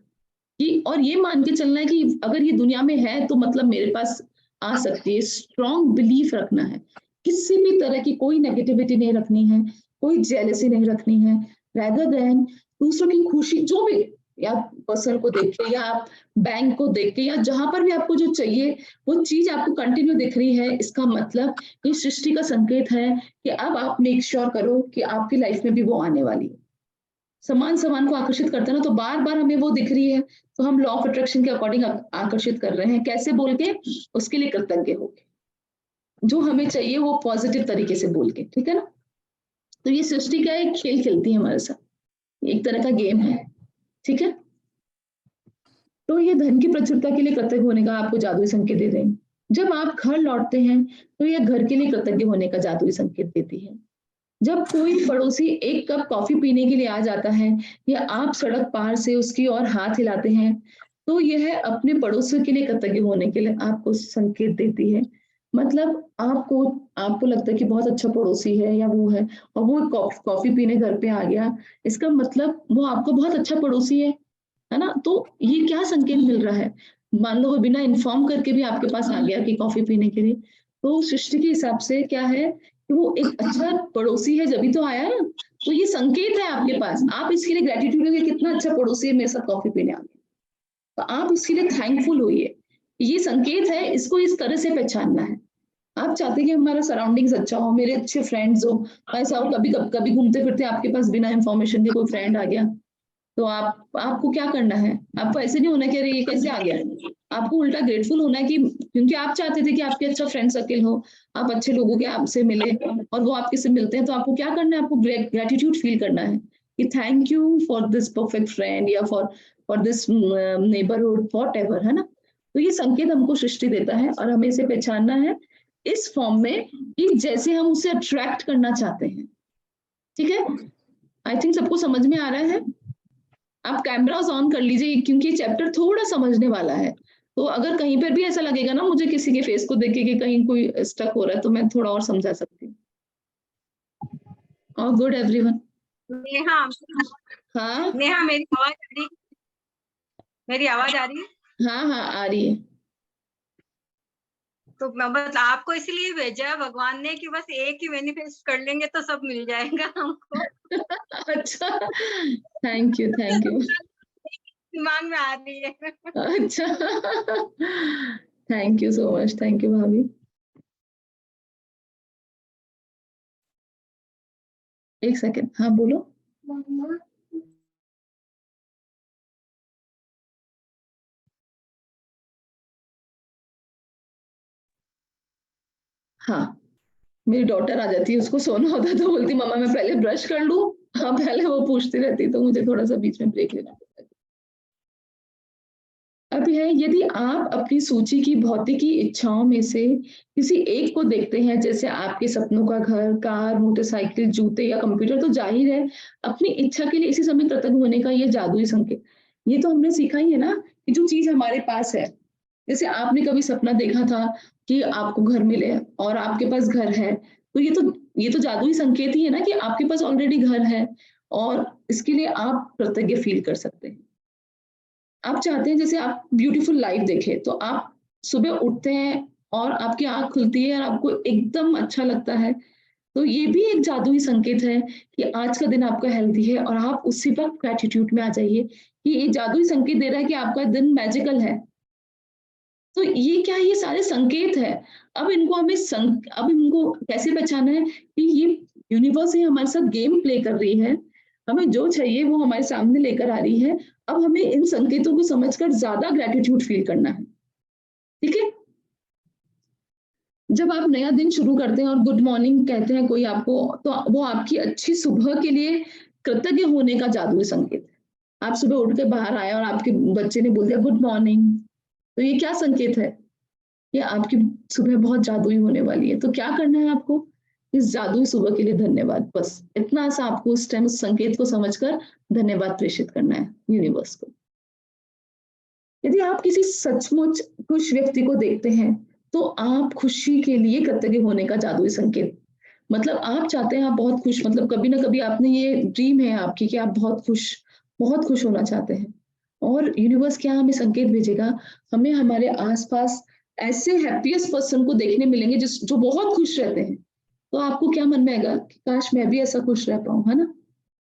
Speaker 1: कि, और ये मान के चलना है कि अगर ये दुनिया में है तो मतलब मेरे पास आ सकती है। स्ट्रॉन्ग बिलीफ रखना है, किसी भी तरह की कोई नेगेटिविटी नहीं रखनी है, कोई जेलसी नहीं रखनी है। रेदर देन दूसरों की खुशी जो भी, या पर्सन को देख के या आप बैंक को देख के या जहां पर भी आपको जो चाहिए वो चीज आपको कंटिन्यू दिख रही है, इसका मतलब ये सृष्टि का संकेत है कि अब आप मेक श्योर करो कि आपकी लाइफ में भी वो आने वाली है। समान समान को आकर्षित करते हैं ना, तो बार बार हमें वो दिख रही है, तो हम लॉ ऑफ अट्रैक्शन के अकॉर्डिंग आकर्षित कर रहे हैं। कैसे बोल के? उसके लिए कृतज्ञ होके, जो हमें चाहिए वो पॉजिटिव तरीके से बोल के, ठीक है ना। तो ये सृष्टि क्या है, एक खेल खेलती है हमारे साथ, एक तरह का गेम है, ठीक है। तो ये धन की प्रचुरता के लिए कृतज्ञ होने का आपको जादुई संकेत दे रहे हैं। जब आप घर लौटते हैं तो ये घर के लिए कृतज्ञ होने का जादुई संकेत देती है। जब कोई पड़ोसी एक कप कॉफी पीने के लिए आ जाता है या आप सड़क पार से उसकी ओर हाथ हिलाते हैं, तो यह अपने पड़ोसियों के लिए कृतज्ञ होने के लिए आपको संकेत देती है। मतलब आपको आपको लगता है कि बहुत अच्छा पड़ोसी है या वो है, और वो कॉफी पीने घर पे आ गया, इसका मतलब वो आपको बहुत अच्छा पड़ोसी है ना? तो ये क्या संकेत मिल रहा है? मान लो वो बिना इन्फॉर्म करके भी आपके पास आ गया कि कॉफ़ी पीने के लिए, तो सृष्टि के हिसाब से क्या है कि वो एक अच्छा पड़ोसी है जभी तो आया ना, तो ये संकेत है आपके पास। आप इसके लिए ग्रैटिट्यूड होइए, कितना अच्छा पड़ोसी है मेरे साथ कॉफ़ी पीने आ गया। तो आप उसके लिए थैंकफुल होइए। ये संकेत है, इसको इस तरह से पहचानना है। आप चाहते हैं कि हमारा सराउंडिंग्स अच्छा हो, मेरे अच्छे फ्रेंड्स हो, ऐसा हो कभी घूमते-फिरते आपके पास बिना इन्फॉर्मेशन के कोई फ्रेंड आ गया, तो आपको क्या करना है? आपको ऐसे नहीं होना कि अरे ये कैसे आ गया? आपको उल्टा ग्रेटफुल होना है कि क्योंकि आप चाहते थे कि आपके अच्छा फ्रेंड सर्किल हो, आप अच्छे लोगों के आपसे मिले और वो आपके से मिलते हैं, तो आपको क्या करना है? आपको ग्रैटिट्यूड फील करना है कि thank you for this perfect friend या फॉर दिस नेबरहुड व्हाटएवर, है ना? तो ये संकेत हमको सृष्टि देता है और हमें इसे पहचानना है इस फॉर्म में कि जैसे हम उसे अट्रैक्ट करना चाहते हैं। ठीक है? आई थिंक सबको समझ में आ रहा है? आप कैमरास ऑन कर लीजिए क्योंकि चैप्टर थोड़ा समझने वाला है। तो अगर कहीं पर भी ऐसा लगेगा ना मुझे किसी के फेस को देख के कि कहीं कोई स्टक हो रहा है, तो मैं थोड़ा और समझा सकती हूँ। All good everyone?
Speaker 3: नेहा
Speaker 1: हाँ?
Speaker 3: नेहा मेरी आवाज आ रही है?
Speaker 1: हाँ, हाँ, आ रही है।
Speaker 3: तो मतलब आपको इसलिए भेजा है भगवान ने कि बस एक ही मैनिफेस्ट कर लेंगे तो सब मिल जाएगा हमको।
Speaker 1: अच्छा, थैंक यू, थैंक यू।
Speaker 3: दिमाग में आ रही है।
Speaker 1: अच्छा, thank you so much, thank you भाभी। एक सेकंड, हाँ बोलो। हाँ, मेरी डॉटर आ जाती है, उसको सोना होता है तो बोलती मम्मा मैं पहले ब्रश कर लूँ? हाँ, पहले वो पूछती रहती, तो मुझे थोड़ा-सा बीच में ब्रेक लेना पड़ता है। अब है यदि आप अपनी सूची की भौतिकी इच्छाओं में से किसी एक को देखते हैं, जैसे आपके सपनों का घर, कार, मोटरसाइकिल, जूते या कंप्यूटर, तो जाहिर है अपनी इच्छा के लिए इसी समय कृतज्ञ होने का ये जादुई संकेत। ये तो हमने सीखा ही है ना कि जो चीज़ हमारे पास है, जैसे आपने कभी सपना देखा था कि आपको घर मिले और आपके पास घर है, तो ये तो जादुई संकेत ही है ना कि आपके पास ऑलरेडी घर है और इसके लिए आप कृतज्ञ फील कर सकते हैं। आप चाहते हैं जैसे आप ब्यूटीफुल लाइफ देखें, तो आप सुबह उठते हैं और आपकी आँख खुलती है और आपको एकदम अच्छा लगता है, तो ये भी एक जादुई संकेत है कि आज का दिन आपका हेल्दी है और आप उसी वक़्त ग्रैटिट्यूड में आ जाइए कि ये जादुई संकेत दे रहा है कि आपका दिन मैजिकल है। तो ये क्या है, ये सारे संकेत हैं। अब इनको कैसे पहचाना है कि ये यूनिवर्स ही हमारे साथ गेम प्ले कर रही है। हमें जो चाहिए वो हमारे सामने लेकर आ रही है। अब हमें इन संकेतों को समझकर ज़्यादा ग्रैटिट्यूड फ़ील करना है। ठीक है? जब आप नया दिन शुरू करते हैं और गुड मॉर्निंग कहते हैं कोई आपको, तो वो आपकी अच्छी सुबह के लिए कृतज्ञ होने का जादुई संकेत है। आप सुबह उठ के बाहर आए और आपके बच्चे ने बोल दिया गुड मॉर्निंग, तो ये क्या संकेत है? कि आपकी सुबह बहुत जादुई होने वाली है। तो क्या करना है आपको? इस जादुई सुबह के लिए धन्यवाद, बस इतना सा आपको उस टाइम उस संकेत को समझकर धन्यवाद प्रेषित करना है यूनिवर्स को। यदि आप किसी सचमुच खुश व्यक्ति को देखते हैं, तो आप खुशी के लिए कृतज्ञ होने का जादुई संकेत, मतलब आप चाहते हैं आप बहुत खुश, मतलब कभी ना कभी आपने ये ड्रीम है आपकी कि आप बहुत खुश होना चाहते हैं और यूनिवर्स क्या हमें संकेत भेजेगा, हमें हमारे आस-पास ऐसे हैप्पीएस्ट पर्सन को देखने मिलेंगे जो बहुत खुश रहते हैं। तो आपको क्या मन में आएगा कि काश मैं भी ऐसा खुश रह पाऊँ, है ना?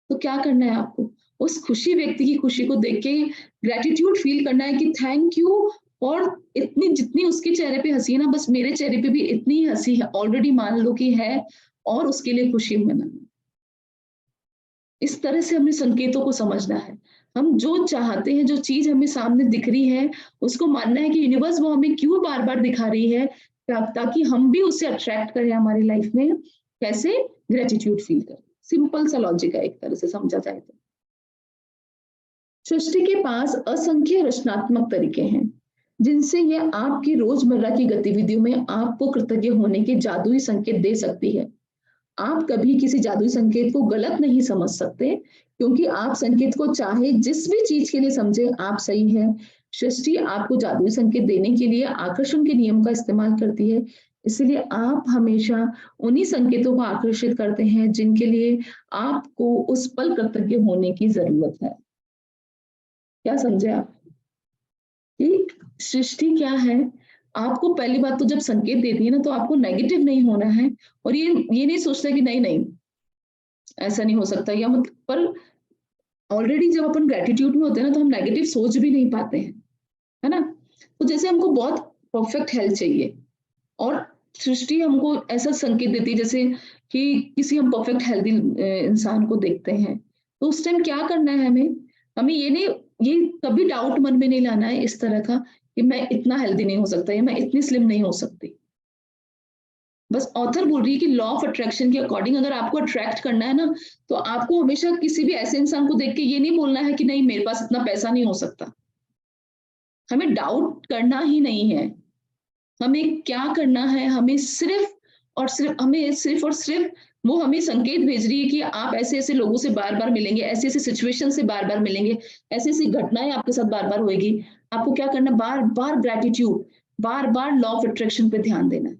Speaker 1: तो क्या करना है आपको? उस खुशी व्यक्ति की खुशी को देख के ग्रैटिट्यूड फ़ील करना है कि थैंक यू और इतनी जितनी उसके चेहरे पे हँसी है ना, बस मेरे चेहरे पे भी इतनी ही हँसी है ऑलरेडी मान लो कि है और उसके लिए खुशी मनाना। इस तरह से हमें संकेतों को समझना है। हम जो चाहते हैं, जो चीज हमें सामने दिख रही है, उसको मानना है कि यूनिवर्स वो हमें क्यों बार बार दिखा रही है, ताकि हम भी उसे अट्रैक्ट करें हमारी लाइफ में। कैसे? ग्रेटिट्यूड फील करें। सिंपल सा लॉजिक है एक तरह से समझा जाए तो। सृष्टि के पास असंख्य रचनात्मक तरीके हैं जिनसे यह आपकी रोजमर्रा की गतिविधियों में आपको कृतज्ञ होने के जादुई संकेत दे सकती है। आप कभी किसी जादुई संकेत को गलत नहीं समझ सकते, क्योंकि आप संकेत को चाहे जिस भी चीज के लिए समझे, आप सही है। सृष्टि आपको जादुई संकेत देने के लिए आकर्षण के नियम का इस्तेमाल करती है, इसलिए आप हमेशा उन्हीं संकेतों को आकर्षित करते हैं जिनके लिए आपको उस पल कृतज्ञ होने की जरूरत है। क्या समझे आप कि सृष्टि क्या है? आपको पहली बात तो जब संकेत देती है ना, तो आपको नेगेटिव नहीं होना है, और ये नहीं सोचता कि नहीं नहीं ऐसा नहीं हो सकता, या मतलब पर ऑलरेडी जब अपन ग्रेटिट्यूड में होते हैं ना, तो हम नेगेटिव सोच भी नहीं पाते हैं, है ना? तो जैसे हमको बहुत परफेक्ट हेल्थ चाहिए, और सृष्टि हमको ऐसा संकेत देती है जैसे कि किसी हम परफेक्ट हेल्दी इंसान को देखते हैं, तो उस टाइम क्या करना है हमें? हमें ये कभी डाउट मन में नहीं लाना है इस तरह का कि मैं इतना हेल्दी नहीं हो सकता या मैं इतनी स्लिम नहीं हो सकती। बस ऑथर बोल रही है कि लॉ ऑफ अट्रैक्शन के अकॉर्डिंग अगर आपको अट्रैक्ट करना है ना, तो आपको हमेशा किसी भी ऐसे इंसान को देख के ये नहीं बोलना है कि नहीं मेरे पास इतना पैसा नहीं हो सकता। हमें डाउट करना ही नहीं है। हमें क्या करना है? हमें सिर्फ और सिर्फ वो हमें संकेत भेज रही है कि आप ऐसे-ऐसे लोगों से बार-बार मिलेंगे, ऐसी-ऐसी सिचुएशन से बार-बार मिलेंगे, ऐसी-ऐसी घटनाएँ आपके साथ बार-बार होएगी। आपको क्या करना है? बार-बार ग्रैटिट्यूड, बार-बार लॉ ऑफ अट्रैक्शन पे ध्यान देना है।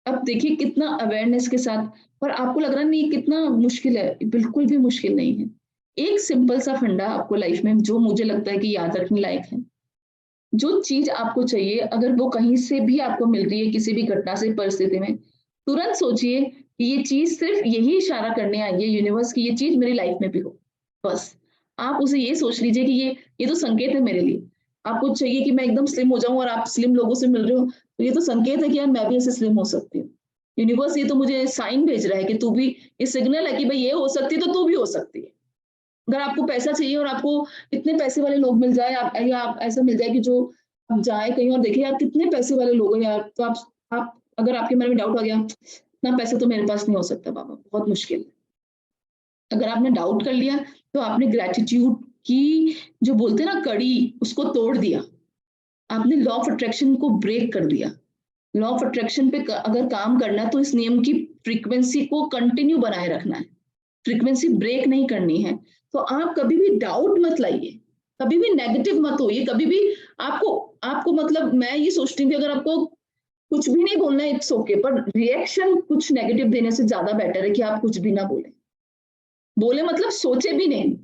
Speaker 1: अब देखिए कितना अवेयरनेस के साथ, पर आपको लग रहा नहीं कितना मुश्किल है, बिल्कुल भी मुश्किल नहीं है। एक सिंपल सा फंडा आपको लाइफ में जो मुझे लगता है कि याद रखने लायक है। जो चीज आपको चाहिए अगर वो कहीं से भी आपको मिल रही है किसी भी घटना से परिस्थिति में, तुरंत सोचिए कि ये चीज सिर्फ यही इशारा करने आई है यूनिवर्स की ये चीज मेरी लाइफ में भी हो। बस आप उसे ये सोच लीजिए कि ये तो संकेत है मेरे लिए। आपको चाहिए कि मैं एकदम स्लिम हो जाऊं और आप स्लिम लोगों से मिल रहे हो, तो ये तो संकेत है कि यार मैं भी ऐसे स्लिम हो सकती हूँ। यूनिवर्स ये तो मुझे साइन भेज रहा है कि तू भी, ये सिग्नल है कि भाई ये हो सकती है तो तू भी हो सकती है। अगर आपको पैसा चाहिए और आपको इतने पैसे वाले लोग मिल जाए, आप या आप ऐसा मिल जाए कि जो आप जाए कहीं और देखें यार कितने पैसे वाले लोग हैं यार, तो आप अगर आपके मन में डाउट आ गया, इतना पैसा तो मेरे पास नहीं हो सकता बाबा, बहुत मुश्किल है। अगर आपने डाउट कर लिया, तो आपने ग्रैटिट्यूड की जो बोलते हैं ना कड़ी, उसको तोड़ दिया। आपने लॉ ऑफ अट्रैक्शन को ब्रेक कर दिया। लॉ ऑफ अट्रैक्शन पे अगर काम करना है तो इस नियम की फ्रीक्वेंसी को कंटिन्यू बनाए रखना है, फ्रीक्वेंसी ब्रेक नहीं करनी है। तो आप कभी भी डाउट मत लाइए, कभी भी नेगेटिव मत होइए, कभी भी आपको आपको मतलब मैं ये सोचती हूँ कि अगर आपको कुछ भी नहीं बोलना है इट्स ओके, पर रिएक्शन कुछ नेगेटिव देने से ज्यादा बेटर है कि आप कुछ भी ना बोले। बोले मतलब सोचे भी नहीं।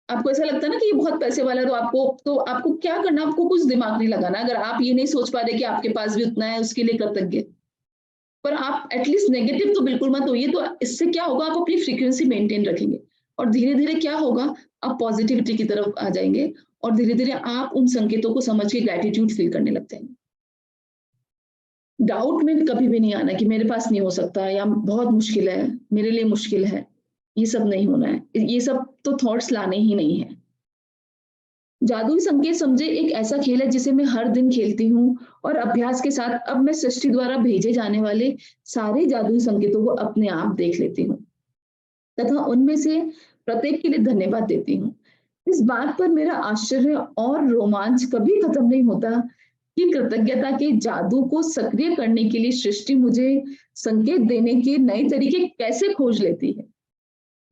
Speaker 1: आपको ऐसा लगता है ना कि ये बहुत पैसे वाला है, तो आपको क्या करना, आपको कुछ दिमाग नहीं लगाना। अगर आप ये नहीं सोच पा रहे कि आपके पास भी उतना है, उसके लिए कृतज्ञ, पर आप एटलीस्ट नेगेटिव तो बिल्कुल मत होइए। तो इससे क्या होगा, आप अपनी फ्रीक्वेंसी मेंटेन रखेंगे, और धीरे धीरे क्या होगा, आप पॉजिटिविटी की तरफ आ जाएंगे, और धीरे धीरे आप उन संकेतों को समझ के ग्रैटिट्यूड फील करने लग जाएंगे। डाउट में कभी भी नहीं आना कि मेरे पास नहीं हो सकता या बहुत मुश्किल है, मेरे लिए मुश्किल है, ये सब नहीं होना है। ये सब तो थॉट्स लाने ही नहीं है। जादुई संकेत समझे एक ऐसा खेल है जिसे मैं हर दिन खेलती हूँ, और अभ्यास के साथ अब मैं सृष्टि द्वारा भेजे जाने वाले सारे जादुई संकेतों को अपने आप देख लेती हूँ, तथा उनमें से प्रत्येक के लिए धन्यवाद देती हूँ। इस बात पर मेरा आश्चर्य और रोमांच कभी खत्म नहीं होता कि कृतज्ञता के जादू को सक्रिय करने के लिए सृष्टि मुझे संकेत देने के नए तरीके कैसे खोज लेती है।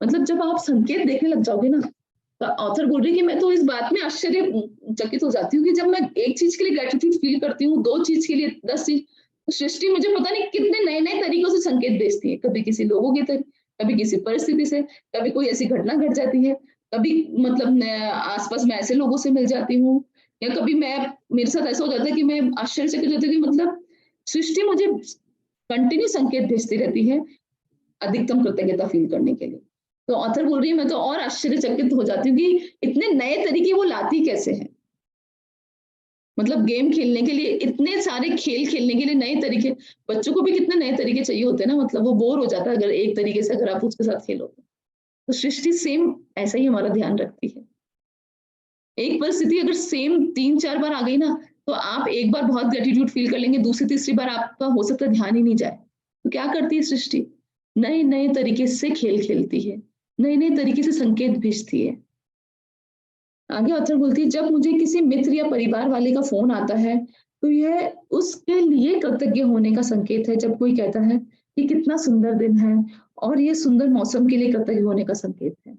Speaker 1: मतलब जब आप संकेत देखने लग जाओगे ना, तो ऑथर बोल रही है कि मैं तो इस बात में आश्चर्यचकित हो जाती हूँ कि जब मैं एक चीज के लिए ग्रेटिट्यूड फील करती हूँ, 2 चीज के लिए 10 चीज, तो सृष्टि मुझे पता नहीं कितने नए-नए तरीकों से संकेत भेजती है। कभी किसी लोगों की तरह, कभी किसी परिस्थिति से, कभी कोई ऐसी घटना घट जाती है, कभी मतलब मैं आस-पास में ऐसे लोगों से मिल जाती हूँ, या कभी मेरे साथ ऐसा हो जाता है कि मैं आश्चर्यचकित हो जाती हूँ कि मतलब सृष्टि मुझे कंटिन्यू संकेत भेजती रहती है, अधिकतम कृतज्ञता फील करने के लिए। तो ऑथर बोल रही है मैं तो और आश्चर्यचकित हो जाती हूँ कि इतने नए तरीके वो लाती कैसे हैं। मतलब गेम खेलने के लिए इतने सारे खेल खेलने के लिए नए तरीके, बच्चों को भी कितने नए तरीके चाहिए होते हैं ना, मतलब वो बोर हो जाता है अगर एक तरीके से अगर आप उसके साथ खेलो। तो सृष्टि सेम ऐसा ही हमारा ध्यान रखती है। एक परिस्थिति अगर सेम 3-4 बार आ गई ना, तो आप एक बार बहुत ग्रेटिट्यूड फील कर लेंगे, दूसरी तीसरी बार आपका हो सकता है ध्यान ही नहीं जाए। तो क्या करती है सृष्टि? नए-नए तरीके से खेल खेलती है, नए-नए तरीके से संकेत भेजती है। आगे ऑथर बोलती है, जब मुझे किसी मित्र या परिवार वाले का फ़ोन आता है, तो यह उसके लिए कृतज्ञ होने का संकेत है। जब कोई कहता है कि कितना सुंदर दिन है और ये सुंदर मौसम के लिए कृतज्ञ होने का संकेत है।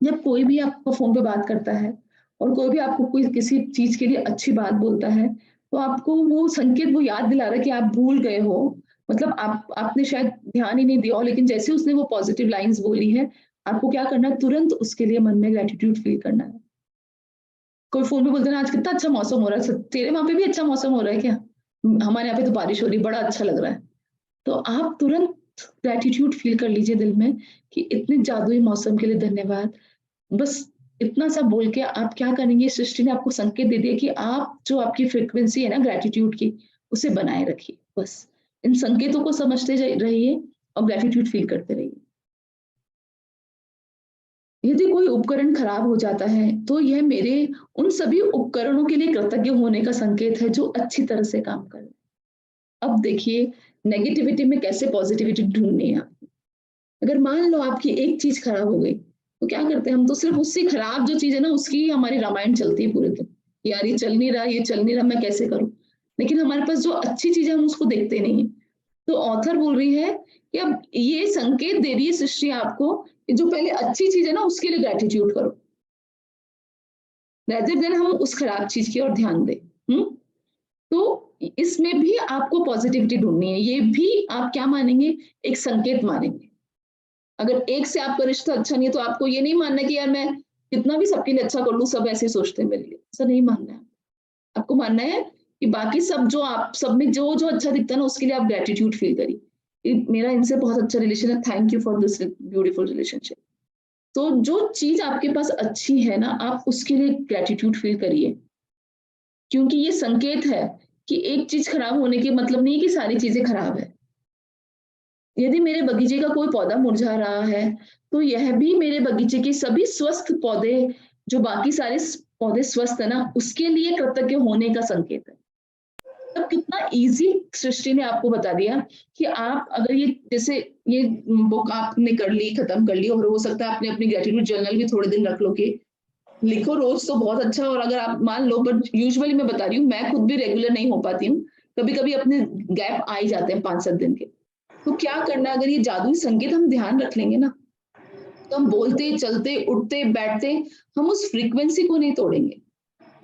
Speaker 1: जब कोई भी आपको फ़ोन पे बात करता है और कोई भी आपको कोई किसी चीज़ के लिए अच्छी बात बोलता है, तो आपको वो संकेत वो याद दिला रहा है कि आप भूल गए हो। मतलब आपने शायद ध्यान ही नहीं दिया हो, लेकिन जैसे उसने वो पॉज़िटिव लाइन्स बोली है, आपको क्या करना है, तुरंत उसके लिए मन में ग्रैटिट्यूड फ़ील करना है। कोई फ़ोन पे बोलता है ना, आज कितना अच्छा मौसम हो रहा है, तेरे वहाँ पे भी अच्छा मौसम हो रहा है क्या? हमारे यहाँ पे तो बारिश हो रही है, बड़ा अच्छा लग रहा है। तो आप तुरंत ग्रैटिट्यूड फ़ील कर लीजिए दिल में कि इतने जादुई मौसम के लिए धन्यवाद। बस इतना सा बोल के आप क्या करेंगे, सृष्टि ने आपको संकेत दे दिया कि आप जो आपकी फ्रीक्वेंसी है ना ग्रैटिट्यूड की, उसे बनाए रखिए। बस इन संकेतों को समझते रहिए और ग्रैटिट्यूड फ़ील करते रहिए। यदि कोई उपकरण खराब हो जाता है, तो यह मेरे उन सभी उपकरणों के लिए कृतज्ञ होने का संकेत है जो अच्छी तरह से काम कर रहे हैं। अब देखिए नेगेटिविटी में कैसे पॉजिटिविटी ढूँढनी है आपको। अगर मान लो आपकी एक चीज़ खराब हो गई, तो क्या करते हैं हम, तो सिर्फ़ उससे खराब जो चीज़ है ना उसकी ही हमारी रामायण चलती है पूरे दिन। यार ये चल नहीं रहा, ये चल नहीं रहा, मैं कैसे करूँ? लेकिन हमारे पास जो अच्छी चीज़ है हम उसको देखते नहीं हैं। तो ऑथर बोल रही है कि अब ये संकेत दे रही है सृष्टि आपको कि जो पहले अच्छी चीज़ है ना उसके लिए ग्रैटिट्यूड करो। रेदर देन हम उस खराब चीज़ की ओर ध्यान दें। हुँ? तो इसमें भी आपको पॉजिटिविटी ढूँढनी है। ये भी आप क्या मानेंगे? एक संकेत मानेंगे। अगर एक से आपका रिश्ता अच्छा नहीं है, तो आपको ये नहीं मानना है कि यार मैं कितना भी सबके लिए अच्छा कर लूँ, सब ऐसे ही सोचते हैं मेरे लिए। ऐसा नहीं मानना है। आपको मानना है कि बाकी सब जो आप सब में जो अच्छा दिखता है ना, उसके लिए आप ग्रैटिट्यूड फ़ील करिए। मेरा इनसे बहुत अच्छा रिलेशन है, thank you for this beautiful relationship. तो जो चीज़ आपके पास अच्छी है ना, आप उसके लिए ग्रैटिट्यूड फ़ील करिए। क्योंकि ये संकेत है कि एक चीज़ खराब होने के मतलब नहीं है कि सारी चीज़ें खराब है। यदि मेरे बगीचे का कोई पौधा मुरझा रहा है, तो यह भी मेरे बगीचे के सभी स्वस्थ पौधे, जो बाकी सारे पौधे स्वस्थ है ना, उसके लिए कृतज्ञ होने का संकेत है। तब कितना ईज़ी सृष्टि ने आपको बता दिया कि आप अगर ये जैसे ये बुक आपने कर ली, खत्म कर ली, और हो सकता है आपने अपनी ग्रैटिट्यूड जर्नल भी थोड़े दिन रख लो कि लिखो रोज तो बहुत अच्छा। और अगर आप मान लो, बट यूजुअली मैं बता रही हूँ, मैं खुद भी रेगुलर नहीं हो पाती हूँ, कभी-कभी अपने गैप आ ही जाते हैं 5-7 दिन के। तो क्या करना है, अगर ये जादुई संकेत हम ध्यान रख लेंगे ना, तो हम बोलते, चलते, उठते, बैठते, हम उस फ्रीक्वेंसी को नहीं तोड़ेंगे,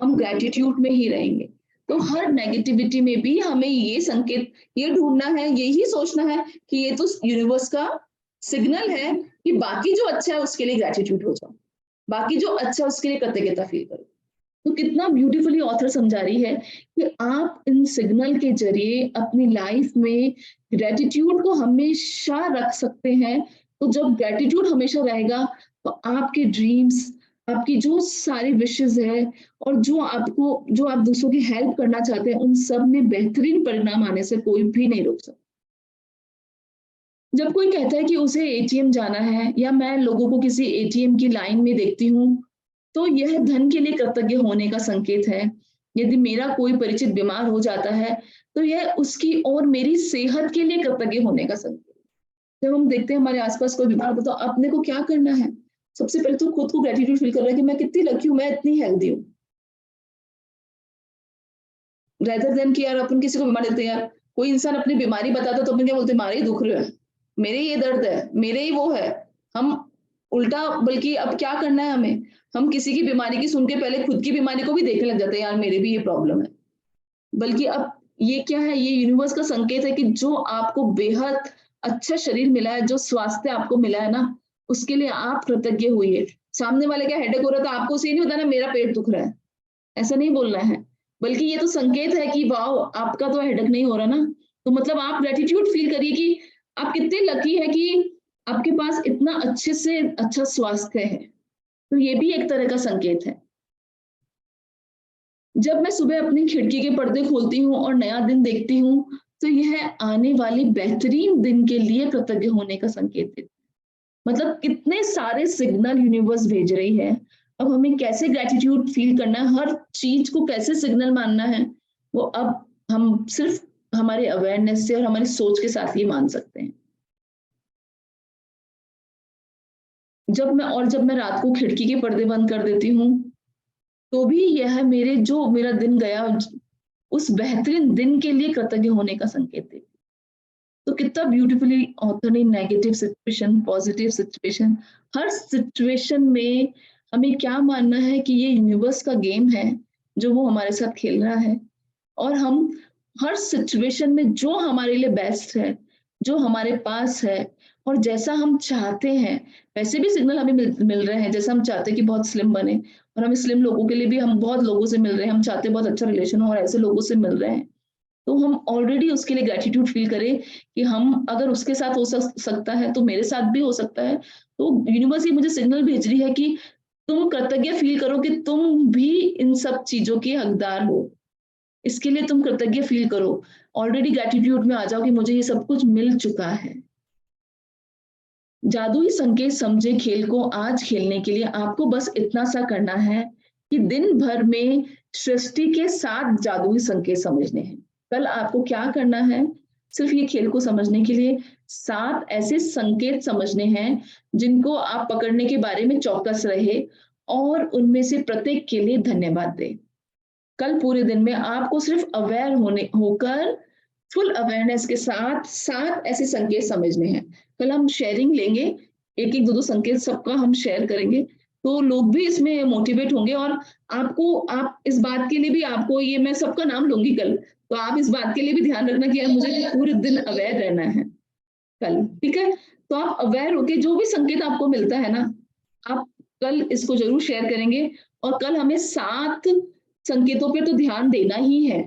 Speaker 1: हम ग्रैटिट्यूड में ही रहेंगे। तो हर नेगेटिविटी में भी हमें ये संकेत ये ढूँढना है, यही सोचना है कि ये तो यूनिवर्स का सिग्नल है कि बाकी जो अच्छा है उसके लिए ग्रैटिट्यूड हो जाओ। बाकी जो अच्छा है उसके लिए कृतज्ञता फ़ील करो। तो कितना ब्यूटीफुली ऑथर समझा रही है कि आप इन सिग्नल के ज़रिए अपनी लाइफ में ग्रैटिट्यूड को हमेशा रख सकते हैं। तो जब ग्रैटिट्यूड हमेशा रहेगा, तो आपके ड्रीम्स, आपकी जो सारी विशेज़ है और जो आप दूसरों की हेल्प करना चाहते हैं, उन सब में बेहतरीन परिणाम आने से कोई भी नहीं रोक सकता। जब कोई कहता है कि उसे एटीएम जाना है, या मैं लोगों को किसी एटीएम की लाइन में देखती हूँ, तो यह धन के लिए कृतज्ञ होने का संकेत है। यदि मेरा कोई परिचित बीमार हो जाता है, तो यह उसकी और मेरी सेहत के लिए कृतज्ञ होने का संकेत है। जब हम देखते हैं हमारे आस-पास कोई बीमार होता है, तो अपने को क्या करना है? सबसे पहले तो खुद को ग्रैटिट्यूड फ़ील करना है कि मैं कितनी लकी हूँ, मैं इतनी हेल्दी हूँ। रेदर देन कि यार अपन किसी को बीमार देखते हैं, यार कोई इंसान अपनी बीमारी बताता है तो अपन क्या बोलते हैं, मारे ही दुख रहा है, मेरे ये दर्द है, मेरे ही वो है। हम उल्टा, बल्कि अब क्या करना है हमें, हम किसी की बीमारी की सुन के पहले खुद की बीमारी को भी देखने लग जाते हैं, यार मेरे भी ये प्रॉब्लम है। बल्कि अब ये क्या है, ये यूनिवर्स का संकेत है कि जो आपको बेहद अच्छा शरीर मिला है, जो स्वास्थ्य आपको मिला है ना, उसके लिए आप कृतज्ञ होइए। सामने वाले का हेडेक हो रहा था, आपको उसे नहीं होता ना मेरा पेट दुख रहा है, ऐसा नहीं बोलना है, बल्कि ये तो संकेत है कि वाओ! आपका तो हेडेक नहीं हो रहा ना, तो मतलब आप ग्रैटिट्यूड फ़ील करिए कि आप कितने लकी हैं कि आपके पास इतना अच्छे से अच्छा स्वास्थ्य है। तो ये भी एक तरह का संकेत है। जब मैं सुबह अपनी खिड़की के पर्दे खोलती हूँ और नया दिन देखती हूँ, तो यह आने वाली बेहतरीन दिन के लिए कृतज्ञ होने का संकेत है। मतलब कितने सारे सिग्नल यूनिवर्स भेज रही है। अब हमें कैसे ग्रैटिट्यूड फील करना है, हर चीज को कैसे सिग्नल मानना है, वो अब हम सिर्फ हमारे अवेयरनेस से और हमारी सोच के साथ ये मान सकते हैं। जब मैं रात को खिड़की के पर्दे बंद कर देती हूँ, तो भी यह मेरा दिन गया उस बेहतरीन दिन के लिए कृतज्ञ होने का संकेत है। तो कितना ब्यूटीफुली ऑथर ने नेगेटिव सिचुएशन, पॉजिटिव सिचुएशन, हर सिचुएशन में हमें क्या मानना है कि ये यूनिवर्स का गेम है जो वो हमारे साथ खेल रहा है, और हम हर सिचुएशन में जो हमारे लिए बेस्ट है, जो हमारे पास है और जैसा हम चाहते हैं, वैसे भी सिग्नल हमें मिल रहे हैं। जैसा हम चाहते हैं कि बहुत स्लिम बने, और हम स्लिम लोगों के लिए भी हम बहुत लोगों से मिल रहे हैं, हम चाहते हैं बहुत अच्छा रिलेशन हो और ऐसे लोगों से मिल रहे हैं। तो हम ऑलरेडी उसके लिए ग्रेटिट्यूड फील करें कि हम अगर उसके साथ हो सकता है तो मेरे साथ भी हो सकता है। तो यूनिवर्स ये मुझे सिग्नल भेज रही है कि तुम कृतज्ञ फील करो कि तुम भी इन सब चीजों के हकदार हो। इसके लिए तुम कृतज्ञ फील करो, ऑलरेडी ग्रेटिट्यूड में आ जाओ कि मुझे ये सब कुछ मिल चुका है। जादुई संकेत समझे खेल को आज खेलने के लिए आपको बस इतना सा करना है कि दिन भर में सृष्टि के 7 जादुई संकेत समझने हैं। कल आपको क्या करना है, सिर्फ ये खेल को समझने के लिए 7 ऐसे संकेत समझने हैं जिनको आप पकड़ने के बारे में चौकस रहे और उनमें से प्रत्येक के लिए धन्यवाद दें। कल पूरे दिन में आपको सिर्फ अवेयर होकर फुल अवेयरनेस के साथ 7 ऐसे संकेत समझने हैं। कल हम शेयरिंग लेंगे, एक-एक, दो-दो संकेत सबका हम शेयर करेंगे, तो लोग भी इसमें मोटिवेट होंगे। और आप इस बात के लिए भी, आपको ये मैं सबका नाम लूँगी कल, तो आप इस बात के लिए भी ध्यान रखना कि यार मुझे पूरे दिन अवेयर रहना है कल, ठीक है? तो आप अवेयर होके जो भी संकेत आपको मिलता है ना, आप कल इसको ज़रूर शेयर करेंगे, और कल हमें 7 संकेतों पे तो ध्यान देना ही है।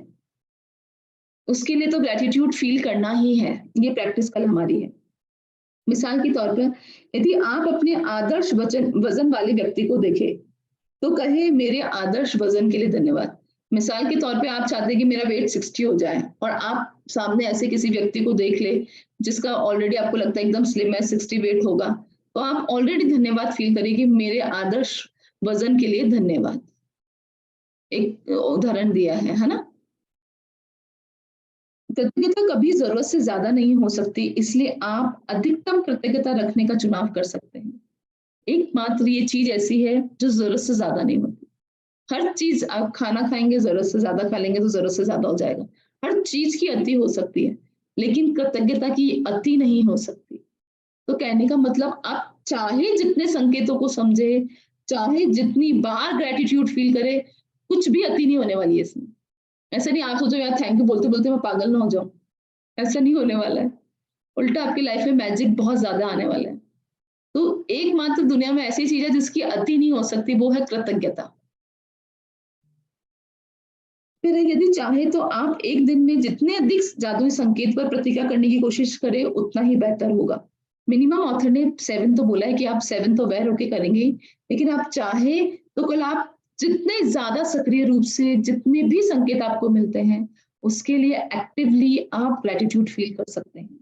Speaker 1: उसके लिए तो ग्रैटिट्यूड फील करना ही है, ये प्रैक्टिस कल हमारी है। मिसाल के तौर पर, यदि आप अपने आदर्श वजन वाले व्यक्ति को देखें, तो कहे मेरे आदर्श वजन के लिए धन्यवाद। मिसाल के तौर पे आप चाहते हैं कि मेरा वेट 60 हो जाए, और आप सामने ऐसे किसी व्यक्ति को देख ले जिसका ऑलरेडी आपको लगता है एकदम स्लिम है, 60 वेट होगा, तो आप ऑलरेडी धन्यवाद फील करें कि मेरे आदर्श वजन के लिए धन्यवाद। एक उदाहरण दिया है ना? कृतज्ञता कभी जरूरत से ज्यादा नहीं हो सकती, इसलिए आप अधिकतम कृतज्ञता रखने का चुनाव कर सकते हैं। एकमात्र ये चीज ऐसी है जो जरूरत से ज्यादा नहीं होती। हर चीज, आप खाना खाएंगे जरूरत से ज्यादा खा लेंगे तो जरूरत से ज्यादा हो जाएगा। हर चीज की अति हो सकती है, लेकिन कृतज्ञता की अति नहीं हो सकती। तो कहने का मतलब, आप चाहे जितने संकेतों को समझे, चाहे जितनी बार ग्रेटिट्यूड फील करे, कुछ भी अति नहीं होने वाली है इसमें। ऐसा नहीं आप सोचो यार थैंक यू बोलते बोलते मैं पागल ना हो जाऊं, ऐसा नहीं होने वाला है। उल्टा आपकी लाइफ में मैजिक बहुत ज्यादा आने वाला है। तो एकमात्र दुनिया में ऐसी चीज है जिसकी अति नहीं हो सकती, वो है कृतज्ञता। फिर यदि चाहे तो आप एक दिन में जितने अधिक जादुई संकेत पर प्रतिक्रिया करने की कोशिश करें, उतना ही बेहतर होगा। मिनिमम ऑथर ने 7 तो बोला है कि आप 7 तो अवेयर होके करेंगे, लेकिन आप चाहे तो कल आप जितने ज्यादा सक्रिय रूप से जितने भी संकेत आपको मिलते हैं, उसके लिए एक्टिवली आप ग्रेटिट्यूड फील कर सकते हैं।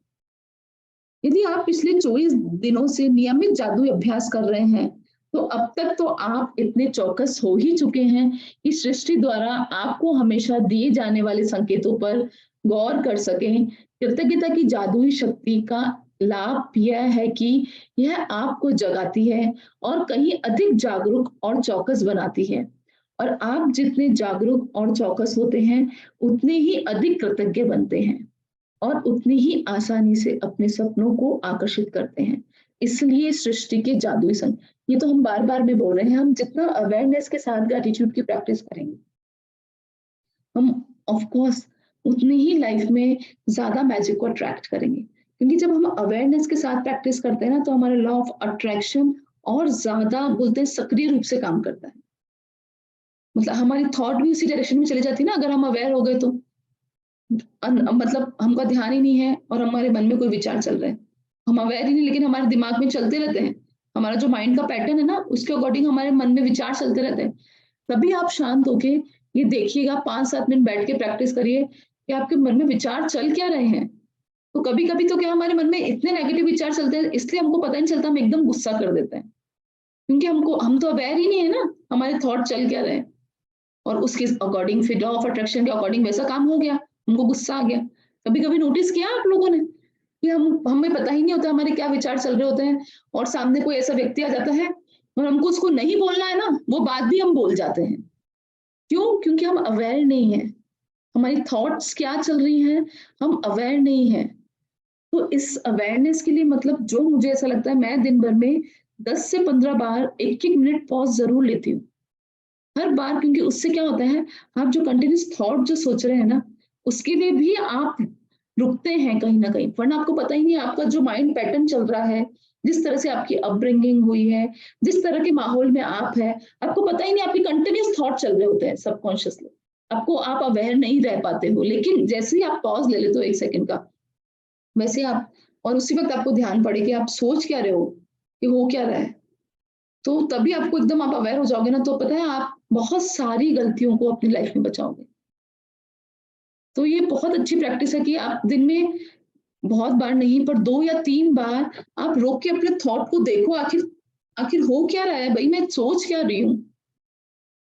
Speaker 1: यदि आप पिछले 24 दिनों से नियमित जादुई अभ्यास कर रहे हैं, तो अब तक तो आप इतने चौकस हो ही चुके हैं कि सृष्टि द्वारा आपको हमेशा दिए जाने वाले संकेतों पर गौर कर सकें। कृतज्ञता की जादुई शक्ति का लाभ यह है कि यह आपको जगाती है और कहीं अधिक जागरूक और चौकस बनाती है। और आप जितने जागरूक और चौकस होते हैं, उतने ही अधिक कृतज्ञ बनते हैं और उतनी ही आसानी से अपने सपनों को आकर्षित करते हैं। इसलिए सृष्टि के जादुई संग, ये तो हम बार बार भी बोल रहे हैं, हम जितना अवेयरनेस के साथ ग्रेटिट्यूड की प्रैक्टिस करेंगे, हम ऑफ कोर्स उतनी ही लाइफ में ज्यादा मैजिक को अट्रैक्ट करेंगे। क्योंकि जब हम अवेयरनेस के साथ प्रैक्टिस करते हैं ना, तो हमारा लॉ ऑफ अट्रैक्शन और ज्यादा बोलते हैं सक्रिय रूप से काम करता है। मतलब हमारी थॉट भी उसी डायरेक्शन में चली जाती है ना, अगर हम अवेयर हो गए तो। मतलब हमका ध्यान ही नहीं है और हमारे मन में कोई विचार चल रहे हैं, हम अवेयर ही नहीं, लेकिन हमारे दिमाग में चलते रहते हैं। हमारा जो माइंड का पैटर्न है ना, उसके अकॉर्डिंग हमारे मन में विचार चलते रहते हैं। तभी आप शांत होके ये देखिएगा, 5-7 मिनट बैठ के प्रैक्टिस करिए कि आपके मन में विचार चल क्या रहे हैं। तो कभी-कभी तो क्या हमारे मन में इतने नेगेटिव विचार चलते हैं, इसलिए हमको पता नहीं चलता, हम एकदम गुस्सा कर देते हैं। क्योंकि हम तो अवेयर ही नहीं है ना, हमारे थॉट चल क्या रहे हैं। और उसके अकॉर्डिंग फिर लॉ ऑफ अट्रैक्शन के अकॉर्डिंग वैसा काम हो गया, हमको गुस्सा आ गया। कभी-कभी नोटिस किया आप लोगों ने कि हमें पता ही नहीं होता हमारे क्या विचार चल रहे होते हैं, और सामने कोई ऐसा व्यक्ति आ जाता है और हमको उसको नहीं बोलना है ना, वो बात भी हम बोल जाते हैं। क्यों? क्योंकि हम अवेयर नहीं है, हमारी थॉट्स क्या चल रही हैं, हम अवेयर नहीं है। तो इस अवेयरनेस के लिए मतलब जो मुझे ऐसा लगता है, मैं दिन भर में 10 से 15 बार 1-1 मिनट पॉज़ ज़रूर लेती हूँ। हर बार, क्योंकि उससे क्या होता है, आप जो कंटिन्यूअस थॉट जो सोच रहे हैं ना, उसके लिए भी आप रुकते हैं कहीं न कहीं, वरना आपको पता ही नहीं है आपका जो माइंड पैटर्न चल रहा है, जिस तरह से आपकी अपब्रिंगिंग हुई है, जिस तरह के माहौल में आप हैं, आपको पता ही नहीं, आपके कंटिन्यूअस थॉट चल रहे होते हैं सबकॉन्शियसली। आप अवेयर नहीं रह पाते हो, लेकिन जैसे ही आप पॉज़ ले लेते हो 1 सेकंड का, वैसे आप, और उसी वक़्त आपको ध्यान पड़े कि आप सोच क्या रहे हो, कि हो क्या रहा है। तो तभी आपको एकदम आप अवेयर हो जाओगे ना, तो पता है आप बहुत सारी गलतियों को अपनी लाइफ में बचाओगे। तो ये बहुत अच्छी प्रैक्टिस है कि आप दिन में बहुत बार नहीं, पर 2 या 3 बार आप रोक के अपने थॉट को देखो, आखिर आखिर हो क्या रहा है भई, मैं सोच क्या रही हूँ?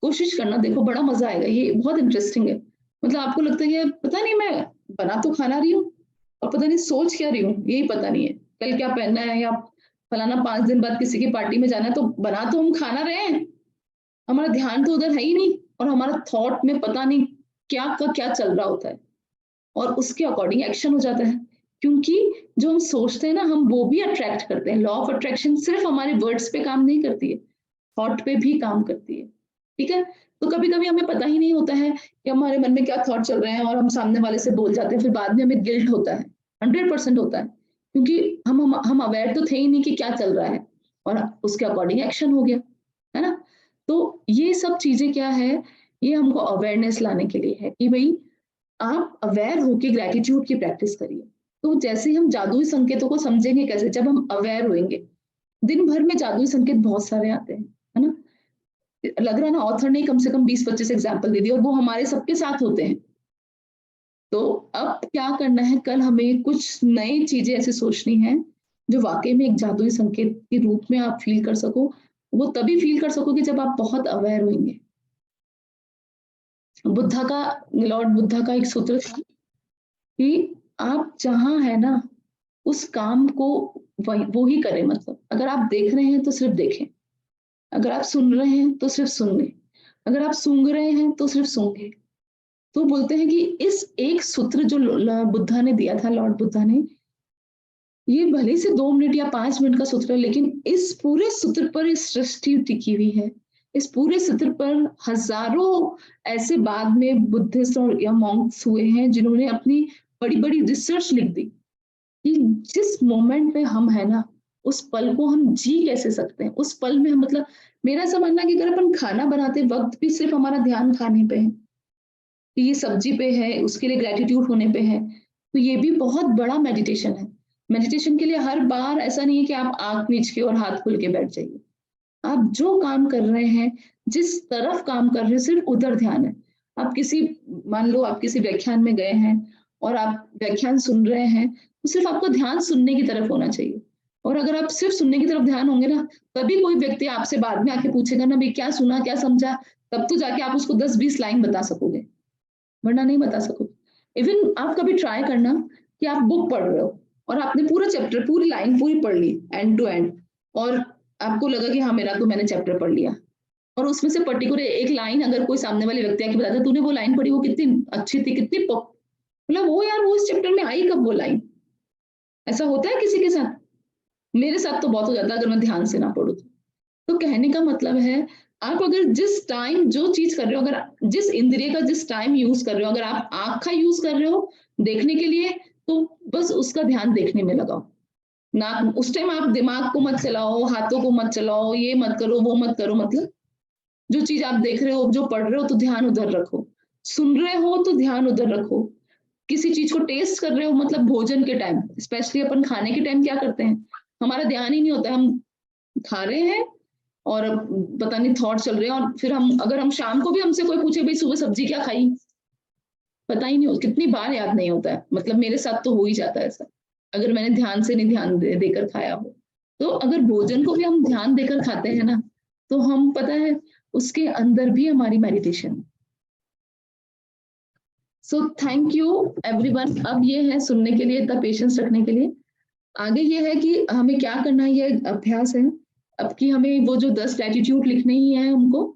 Speaker 1: कोशिश करना, देखो बड़ा मज़ा आएगा, ये बहुत इंटरेस्टिंग है। मतलब आपको लगता है कि पता नहीं मैं बना तो खाना रही हूँ और पता नहीं सोच क्या रही हूँ, यही पता नहीं है। कल क्या पहनना है, या फलाना 5 दिन बाद किसी की पार्टी में जाना है, तो बना तो हम खाना रहे हैं, हमारा ध्यान तो उधर है ही नहीं, और हमारा थॉट में पता नहीं क्या का क्या चल रहा होता है, और उसके अकॉर्डिंग एक्शन हो जाता है। क्योंकि जो हम सोचते हैं ना, हम वो भी अट्रैक्ट करते हैं। लॉ ऑफ अट्रैक्शन सिर्फ हमारे वर्ड्स पे काम नहीं करती है, थॉट पे भी काम करती है। ठीक है? तो कभी-कभी हमें पता ही नहीं होता है कि हमारे मन में क्या थॉट चल रहे हैं, और हम सामने वाले से बोल जाते हैं, फिर बाद में हमें गिल्ट होता है। 100% होता है। क्योंकि हम अवेयर तो थे ही नहीं कि क्या चल रहा है, और उसके अकॉर्डिंग एक्शन हो गया। है ना? तो ये सब चीज़ें क्या है, ये हमको अवेयरनेस लाने के लिए है कि भई आप अवेयर होके ग्रैटिट्यूड की प्रैक्टिस करिए। तो जैसे ही हम जादुई संकेतों को समझेंगे कैसे, जब हम अवेयर होएँगे। दिन भर में जादुई संकेत बहुत सारे आते हैं, है ना? लग रहा है ना, ऑथर ने कम से कम 20-25 एग्ज़ाम्पल दे दिए, और वो हमारे सबके साथ होते हैं। तो अब क्या करना है, कल हमें कुछ नई चीज़ें ऐसी सोचनी है, जो वाक़ई में एक जादुई संकेत के रूप में आप फ़ील कर सको। वो तभी फ़ील कर सकोगे जब आप बहुत अवेयर होंगे। लॉर्ड बुद्धा का एक सूत्र था कि आप जहाँ है ना, उस काम को वो ही करें, मतलब अगर आप देख रहे हैं तो सिर्फ़ देखें, अगर आप सुन रहे हैं तो सिर्फ़ सुन लें, अगर आप सूँघ रहे हैं तो सिर्फ़ सूँघें। तो बोलते हैं कि इस एक सूत्र जो बुद्धा ने दिया था, लॉर्ड बुद्धा ने, ये भले से 2 मिनट या 5 मिनट का सूत्र है, लेकिन इस पूरे सूत्र पर इस सृष्टि टिकी हुई है। इस पूरे सूत्र पर हज़ारों ऐसे बाद में बुद्धिस्ट और या मॉन्क्स हुए हैं, जिन्होंने अपनी बड़ी-बड़ी रिसर्च लिख दी कि जिस मोमेंट में हम है ना, उस पल को हम जी कैसे सकते हैं। उस पल में हम, मतलब मेरा ऐसा मानना है कि अगर अपन खाना बनाते वक़्त भी सिर्फ़ हमारा ध्यान खाने पे है, कि ये सब्जी पे है, उसके लिए ग्रैटिट्यूड होने पे है, तो ये भी बहुत बड़ा मेडिटेशन है। मेडिटेशन के लिए हर बार ऐसा नहीं है कि आप आँख मीच के और हाथ खोल के बैठ जाइए। आप जो काम कर रहे हैं, जिस तरफ काम कर रहे हैं, सिर्फ़ उधर ध्यान है। आप किसी मान लो आप किसी व्याख्यान में गए हैं और आप व्याख्यान सुन रहे हैं, तो सिर्फ़ आपका ध्यान सुनने की तरफ होना चाहिए। और अगर आप सिर्फ़ सुनने की तरफ ध्यान होंगे ना, तभी कोई व्यक्ति आपसे बाद में आके पूछेगा ना, भई क्या सुना, क्या समझा? तब तो जाके आप उसको 10-20 लाइन बता सकोगे। वरना नहीं बता सकोगे। इवन आप कभी ट्राई करना कि आप बुक पढ़ रहे हो और आपने पूरा चैप्टर, पूरी लाइन पूरी पढ़ ली एंड टू एंड, और आपको लगा कि हाँ, मेरा तो मैंने चैप्टर पढ़ लिया, और उसमें से पर्टिकुलर एक लाइन अगर कोई सामने वाले व्यक्ति आके बताता है, तूने वो लाइन पढ़ी, वो कितनी अच्छी थी, कितनी मतलब वो यार, वो इस चैप्टर में आई कब वो लाइन? ऐसा होता है किसी के साथ? मेरे साथ तो बहुत हो जाता है अगर मैं ध्यान से ना पढूँ तो। तो कहने का मतलब है, आप अगर जिस टाइम जो चीज़ कर रहे हो, अगर जिस इंद्रिय का जिस टाइम यूज़ कर रहे हो, अगर आप आँख का यूज़ कर रहे हो देखने के लिए, तो बस उसका ध्यान देखने में लगाओ। ना उस टाइम आप दिमाग को मत चलाओ, हाथों को मत चलाओ, ये मत करो, वो मत करो, मतलब जो चीज़ आप देख रहे हो, जो पढ़ रहे हो, तो ध्यान उधर रखो। सुन रहे हो तो ध्यान उधर रखो। किसी चीज़ को टेस्ट कर रहे हो, मतलब भोजन के टाइम, स्पेशली अपन खाने के टाइम क्या करते हैं? हमारा ध्यान ही नहीं होता है, हम खा रहे हैं और पता नहीं थॉट चल रहे हैं, और फिर अगर हम शाम को भी हमसे कोई पूछे भाई सुबह सब्जी क्या खाई, पता ही नहीं, कितनी बार याद नहीं होता है। मतलब मेरे साथ तो हो ही जाता है ऐसा, अगर मैंने ध्यान से नहीं देकर खाया हो। तो अगर भोजन को भी हम ध्यान देकर खाते हैं ना, तो हम पता है उसके अंदर भी हमारी meditation. So thank you everyone. अब ये है सुनने के लिए, इतना पेशेंस रखने के लिए। आगे ये है कि हमें क्या करना है, ये अभ्यास है। अब की हमें वो जो 10 ग्रेटिट्यूड लिखने ही है हमको,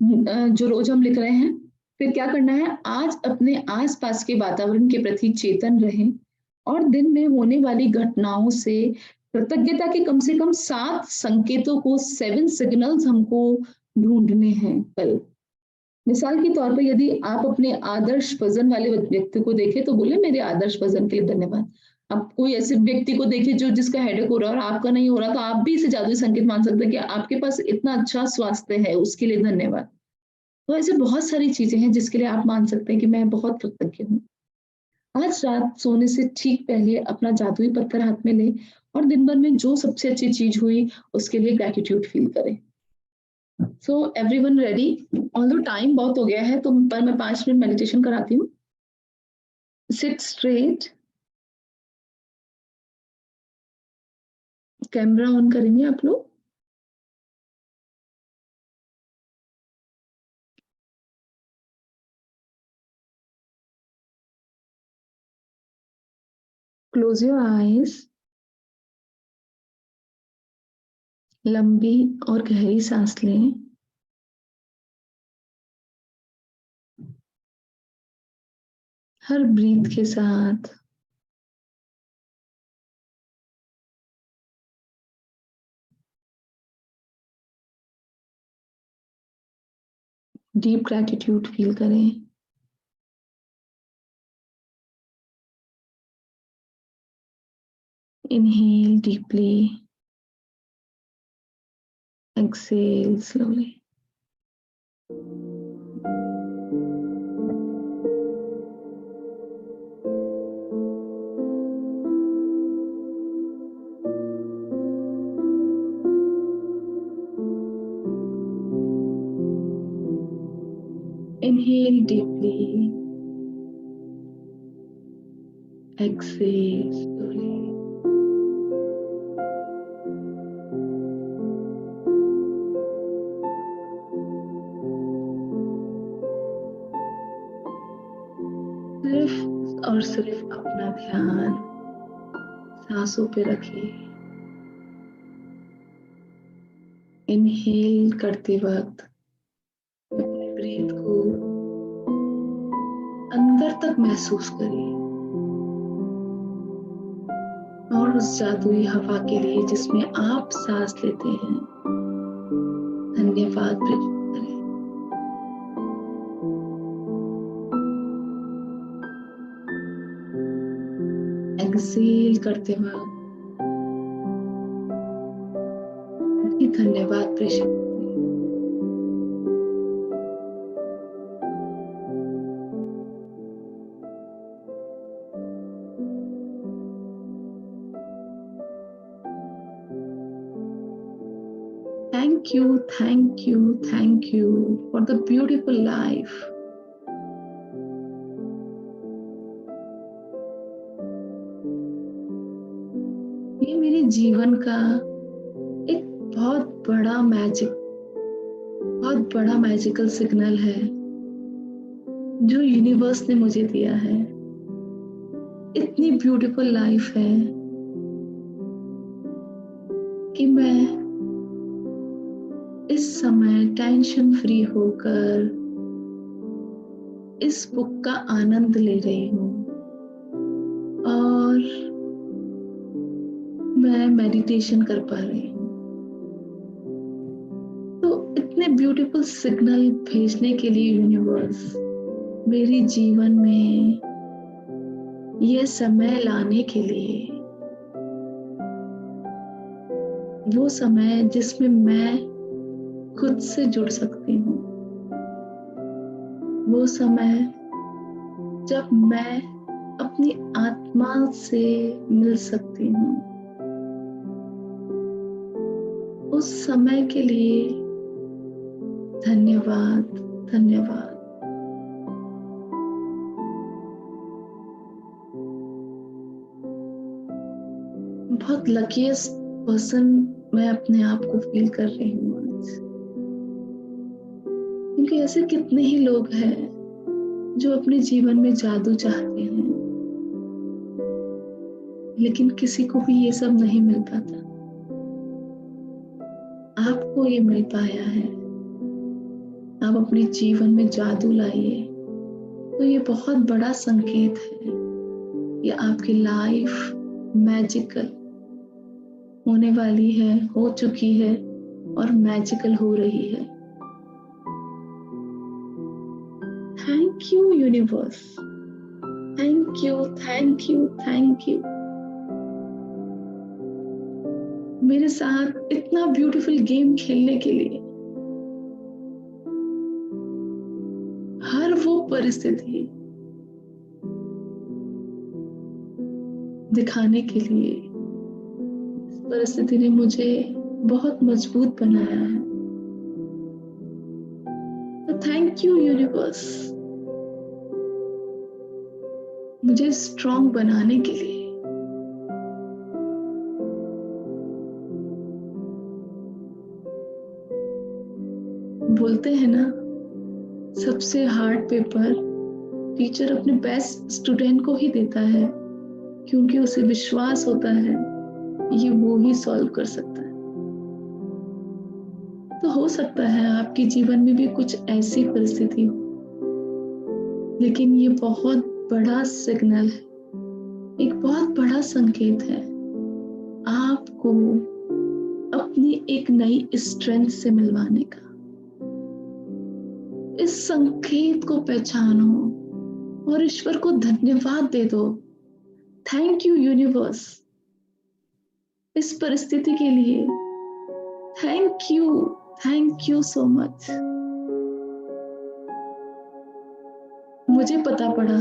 Speaker 1: जो रोज हम लिख रहे हैं। फिर क्या करना है, आज अपने आसपास के वातावरण के प्रति चेतन रहें और दिन में होने वाली घटनाओं से कृतज्ञता के कम से कम 7 संकेतों को, 7 सिग्नल्स हमको ढूंढने हैं कल। मिसाल के तौर पर यदि आप अपने आदर्श वजन वाले व्यक्ति को देखें तो बोले मेरे आदर्श वजन के लिए धन्यवाद। आप कोई ऐसे व्यक्ति को देखें जो जिसका हेडेक हो रहा है और आपका नहीं हो रहा, तो आप भी इसे जादुई संकेत मान सकते हैं कि आपके पास इतना अच्छा स्वास्थ्य है, उसके लिए धन्यवाद। तो ऐसे बहुत सारी चीजें हैं जिसके लिए आप मान सकते हैं कि मैं बहुत कृतज्ञ हूँ। आज रात सोने से ठीक पहले अपना जादुई पत्थर हाथ में लें और दिन भर में जो सबसे अच्छी चीज हुई उसके लिए ग्रैटिट्यूड फील करें। So everyone ready? Although time बहुत हो गया है तो पर मैं 5 मिनट मेडिटेशन कराती हूँ। सिट स्ट्रेट, कैमरा ऑन करेंगे आप लोग। Close your eyes. लंबी और गहरी सांस लें। हर ब्रीथ के साथ डीप ग्रैटिट्यूड फील करें। Inhale deeply, exhale slowly. Inhale deeply, exhale slowly. सिर्फ और सिर्फ अपना ध्यान सांसों पे रखिए। इनहेल करते वक्त अपने ब्रीथ को अंदर तक महसूस करिए और उस जादुई हवा के लिए जिसमें आप सांस लेते हैं धन्यवाद प्रकट करें। एक्सेल करते वक्त धन्यवाद प्रेषित करें। Thank you, thank you, thank you for the beautiful life. ये मेरे जीवन का एक बहुत बड़ा मैजिकल सिग्नल है जो यूनिवर्स ने मुझे दिया है। इतनी ब्यूटीफुल लाइफ है कि मैं इस समय टेंशन फ्री होकर इस बुक का आनंद ले रही हूँ और मैं मेडिटेशन कर पा रही हूँ। तो इतने ब्यूटीफुल सिग्नल भेजने के लिए यूनिवर्स मेरे जीवन में ये समय लाने के लिए, वो समय जिसमें मैं खुद से जुड़ सकती हूँ, वो समय जब मैं अपनी आत्मा से मिल सकती हूँ, उस समय के लिए धन्यवाद, धन्यवाद। बहुत लकीएस्ट पर्सन मैं अपने आप को फील कर रही हूँ आज, क्योंकि ऐसे कितने ही लोग हैं जो अपने जीवन में जादू चाहते हैं, लेकिन किसी को भी ये सब नहीं मिल पाता। आपको ये मिल पाया है, आप अपने जीवन में जादू लाइए, तो ये बहुत बड़ा संकेत है कि आपकी लाइफ मैजिकल होने वाली है, हो चुकी है और मैजिकल हो रही है। Thank you universe, thank you, thank you, thank you मेरे साथ इतना ब्यूटीफुल गेम खेलने के लिए। हर वो परिस्थिति दिखाने के लिए इस परिस्थिति ने मुझे बहुत मजबूत बनाया है। तो थैंक यू यूनिवर्स, मुझे स्ट्रॉन्ग बनाने के लिए। बोलते हैं ना, सबसे हार्ड पेपर टीचर अपने बेस्ट स्टूडेंट को ही देता है, क्योंकि उसे विश्वास होता है ये वो ही सॉल्व कर सकता है। तो हो सकता है आपके जीवन में भी कुछ ऐसी परिस्थिति हो, लेकिन ये बहुत बड़ा सिग्नल है, एक बहुत बड़ा संकेत है आपको अपनी एक नई स्ट्रेंथ से मिलवाने का। इस संकेत को पहचानो और ईश्वर को धन्यवाद दे दो। थैंक यू यूनिवर्स इस परिस्थिति के लिए। Thank you so much. मुझे पता पड़ा,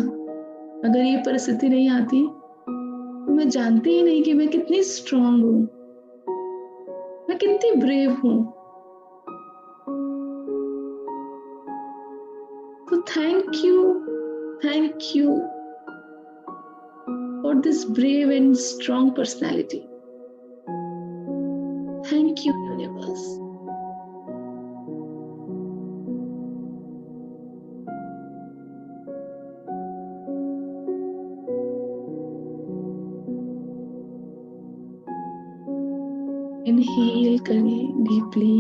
Speaker 1: अगर ये परिस्थिति नहीं आती तो मैं जानती ही नहीं कि मैं कितनी स्ट्रांग हूं, मैं कितनी ब्रेव हूं। तो thank you for this brave and strong personality. Thank you, universe. Inhale करें deeply.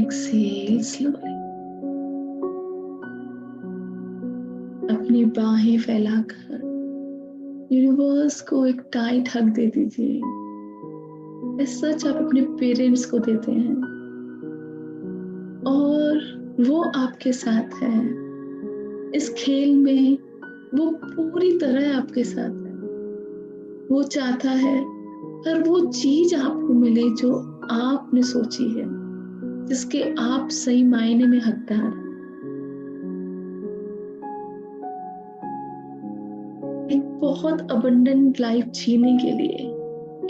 Speaker 1: Exhale slowly. अपनी बाहें फैलाकर यूनिवर्स को एक टाइट हग दे दीजिए। सच आप अपने पेरेंट्स को देते हैं और वो आपके साथ है इस खेल में, वो पूरी तरह आपके साथ है। वो चाहता है हर वो चीज आपको मिले जो आपने सोची है, जिसके आप सही मायने में हकदार हैं। एक बहुत अबंडेंट लाइफ जीने के लिए,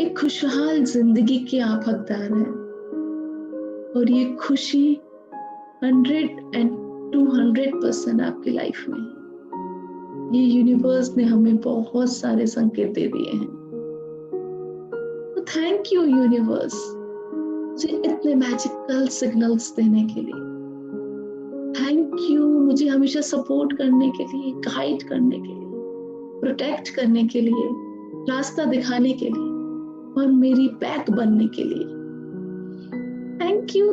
Speaker 1: एक खुशहाल जिंदगी के आप हकदार हैं, और ये खुशी 100% आपकी लाइफ में है। ये यूनिवर्स ने हमें बहुत सारे संकेत दे दिए हैं। तो थैंक यू यूनिवर्स, मुझे इतने मैजिकल सिग्नल्स देने के लिए। थैंक यू मुझे हमेशा सपोर्ट करने के लिए, गाइड करने के लिए, प्रोटेक्ट करने के लिए, रास्ता दिखाने के लिए और मेरी बैक बनने के लिए। Thank you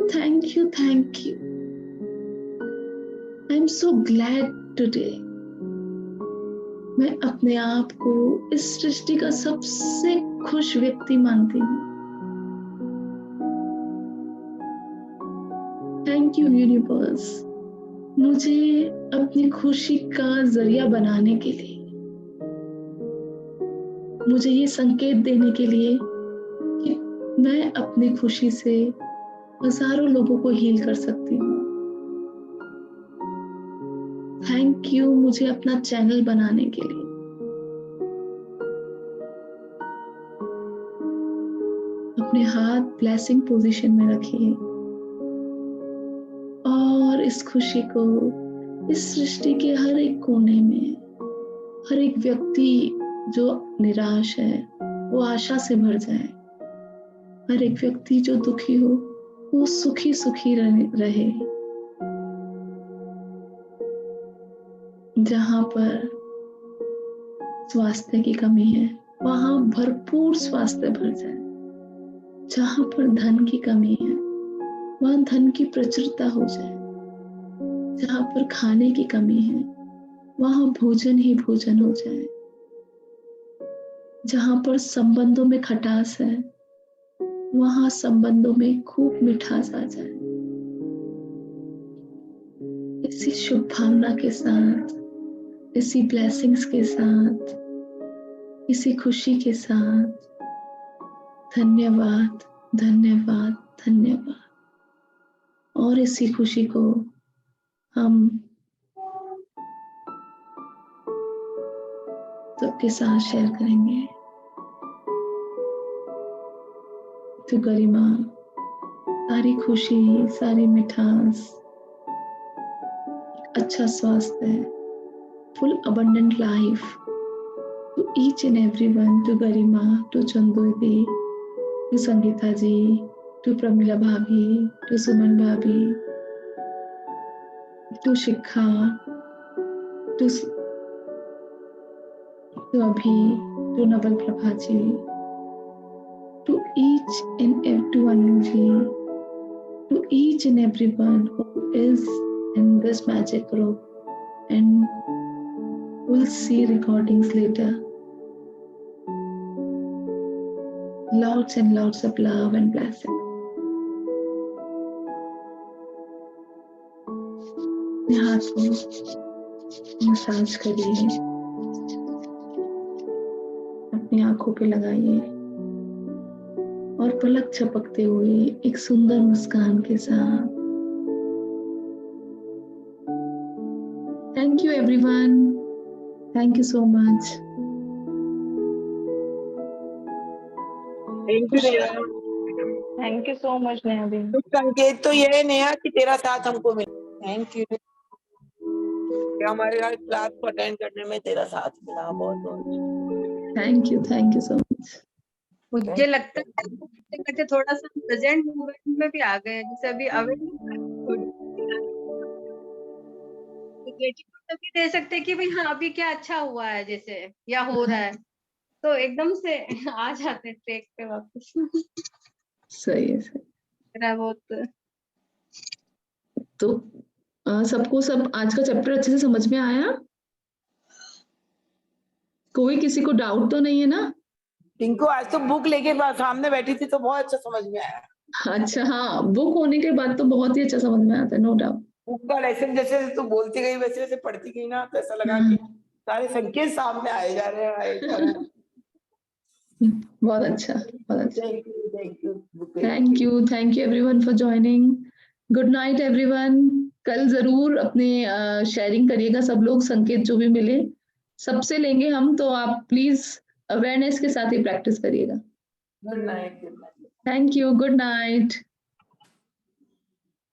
Speaker 1: I am so glad today. मैं अपने आप को इस सृष्टि का सबसे खुश व्यक्ति मानती हूँ। थैंक यू यूनिवर्स, मुझे अपनी खुशी का जरिया बनाने के लिए, मुझे ये संकेत देने के लिए कि मैं अपनी खुशी से हजारों लोगों को हील कर सकती हूँ। थैंक यू मुझे अपना चैनल बनाने के लिए। हाथ ब्लेसिंग पोजीशन में रखिए और इस खुशी को इस सृष्टि के हर एक कोने में, हर एक व्यक्ति जो निराश है वो आशा से भर जाए, हर एक व्यक्ति जो दुखी हो वो सुखी सुखी रहे। जहां पर स्वास्थ्य की कमी है वहां भरपूर स्वास्थ्य भर जाए, जहां पर धन की कमी है वहां धन की प्रचुरता हो जाए, जहां पर खाने की कमी है वहां भोजन ही भोजन हो जाए, जहां पर संबंधों में खटास है वहां संबंधों में खूब मिठास आ जाए। इसी शुभ भावना के साथ, इसी ब्लेसिंग्स के साथ, इसी खुशी के साथ धन्यवाद, धन्यवाद, धन्यवाद। और इसी खुशी को हम सबके साथ शेयर करेंगे। तो गरिमा, सारी खुशी, सारी मिठास, अच्छा स्वास्थ्य, full abundant life to each and everyone, to Garima, to Chandudi, to Sangeeta ji, to Pramila bhabhi, to Suman bhabhi, to Shikha, to Abhi, to Naval Prabha ji, to each and to Anu ji, to each and everyone who is in this magic group, and we'll see recordings later. Lots and lots of love and blessing. हाथ को massage करिए, अपनी आंखों पे लगाइए और पलक झपकते हुए एक सुंदर मुस्कान के साथ Thank you everyone. Thank you so much.
Speaker 4: Thank you Neha.
Speaker 2: Thank you so much Neha दी।
Speaker 4: तो संकेत तो ये है नेहा कि तेरा साथ हमको मिला। थैंक यू कि हमारे यहाँ क्लास को अटेंड करने में तेरा साथ मिला। बहुत बहुत
Speaker 1: Thank you so much.
Speaker 3: मुझे लगता है थोड़ा सा प्रेजेंट मोमेंट में भी आ गए, जैसे अभी तभी दे सकते कि भाई हाँ अभी क्या अच्छा हुआ है जैसे या हो रहा है, तो एकदम से आ जाते ट्रैक पे वापस।
Speaker 1: सही है, सही।
Speaker 3: मेरा बहुत
Speaker 1: तो सबको सब आज का चैप्टर अच्छे से समझ में आया? कोई किसी को डाउट तो नहीं है ना?
Speaker 4: टिंकू आज तो बुक लेके सामने बैठी थी तो बहुत अच्छा समझ में आया।
Speaker 1: अच्छा, हाँ, बुक होने के बाद तो बहुत ही अच्छा समझ में आता है, नो डाउट।
Speaker 4: बुक का लेसन जैसे तू बोलती गई वैसे वैसे पढ़ती गई ना, तो ऐसा लगा कि सारे संकेत सामने आए जा रहे हैं।
Speaker 1: बहुत अच्छा, बहुत अच्छा।
Speaker 4: Thank
Speaker 1: thank you everyone for joining. Good night everyone. कल जरूर अपने शेयरिंग करिएगा सब लोग, संकेत जो भी मिले सबसे लेंगे हम, तो आप प्लीज अवेयरनेस के साथ ही प्रैक्टिस करिएगा।
Speaker 4: Good night.
Speaker 1: Thank you, good night.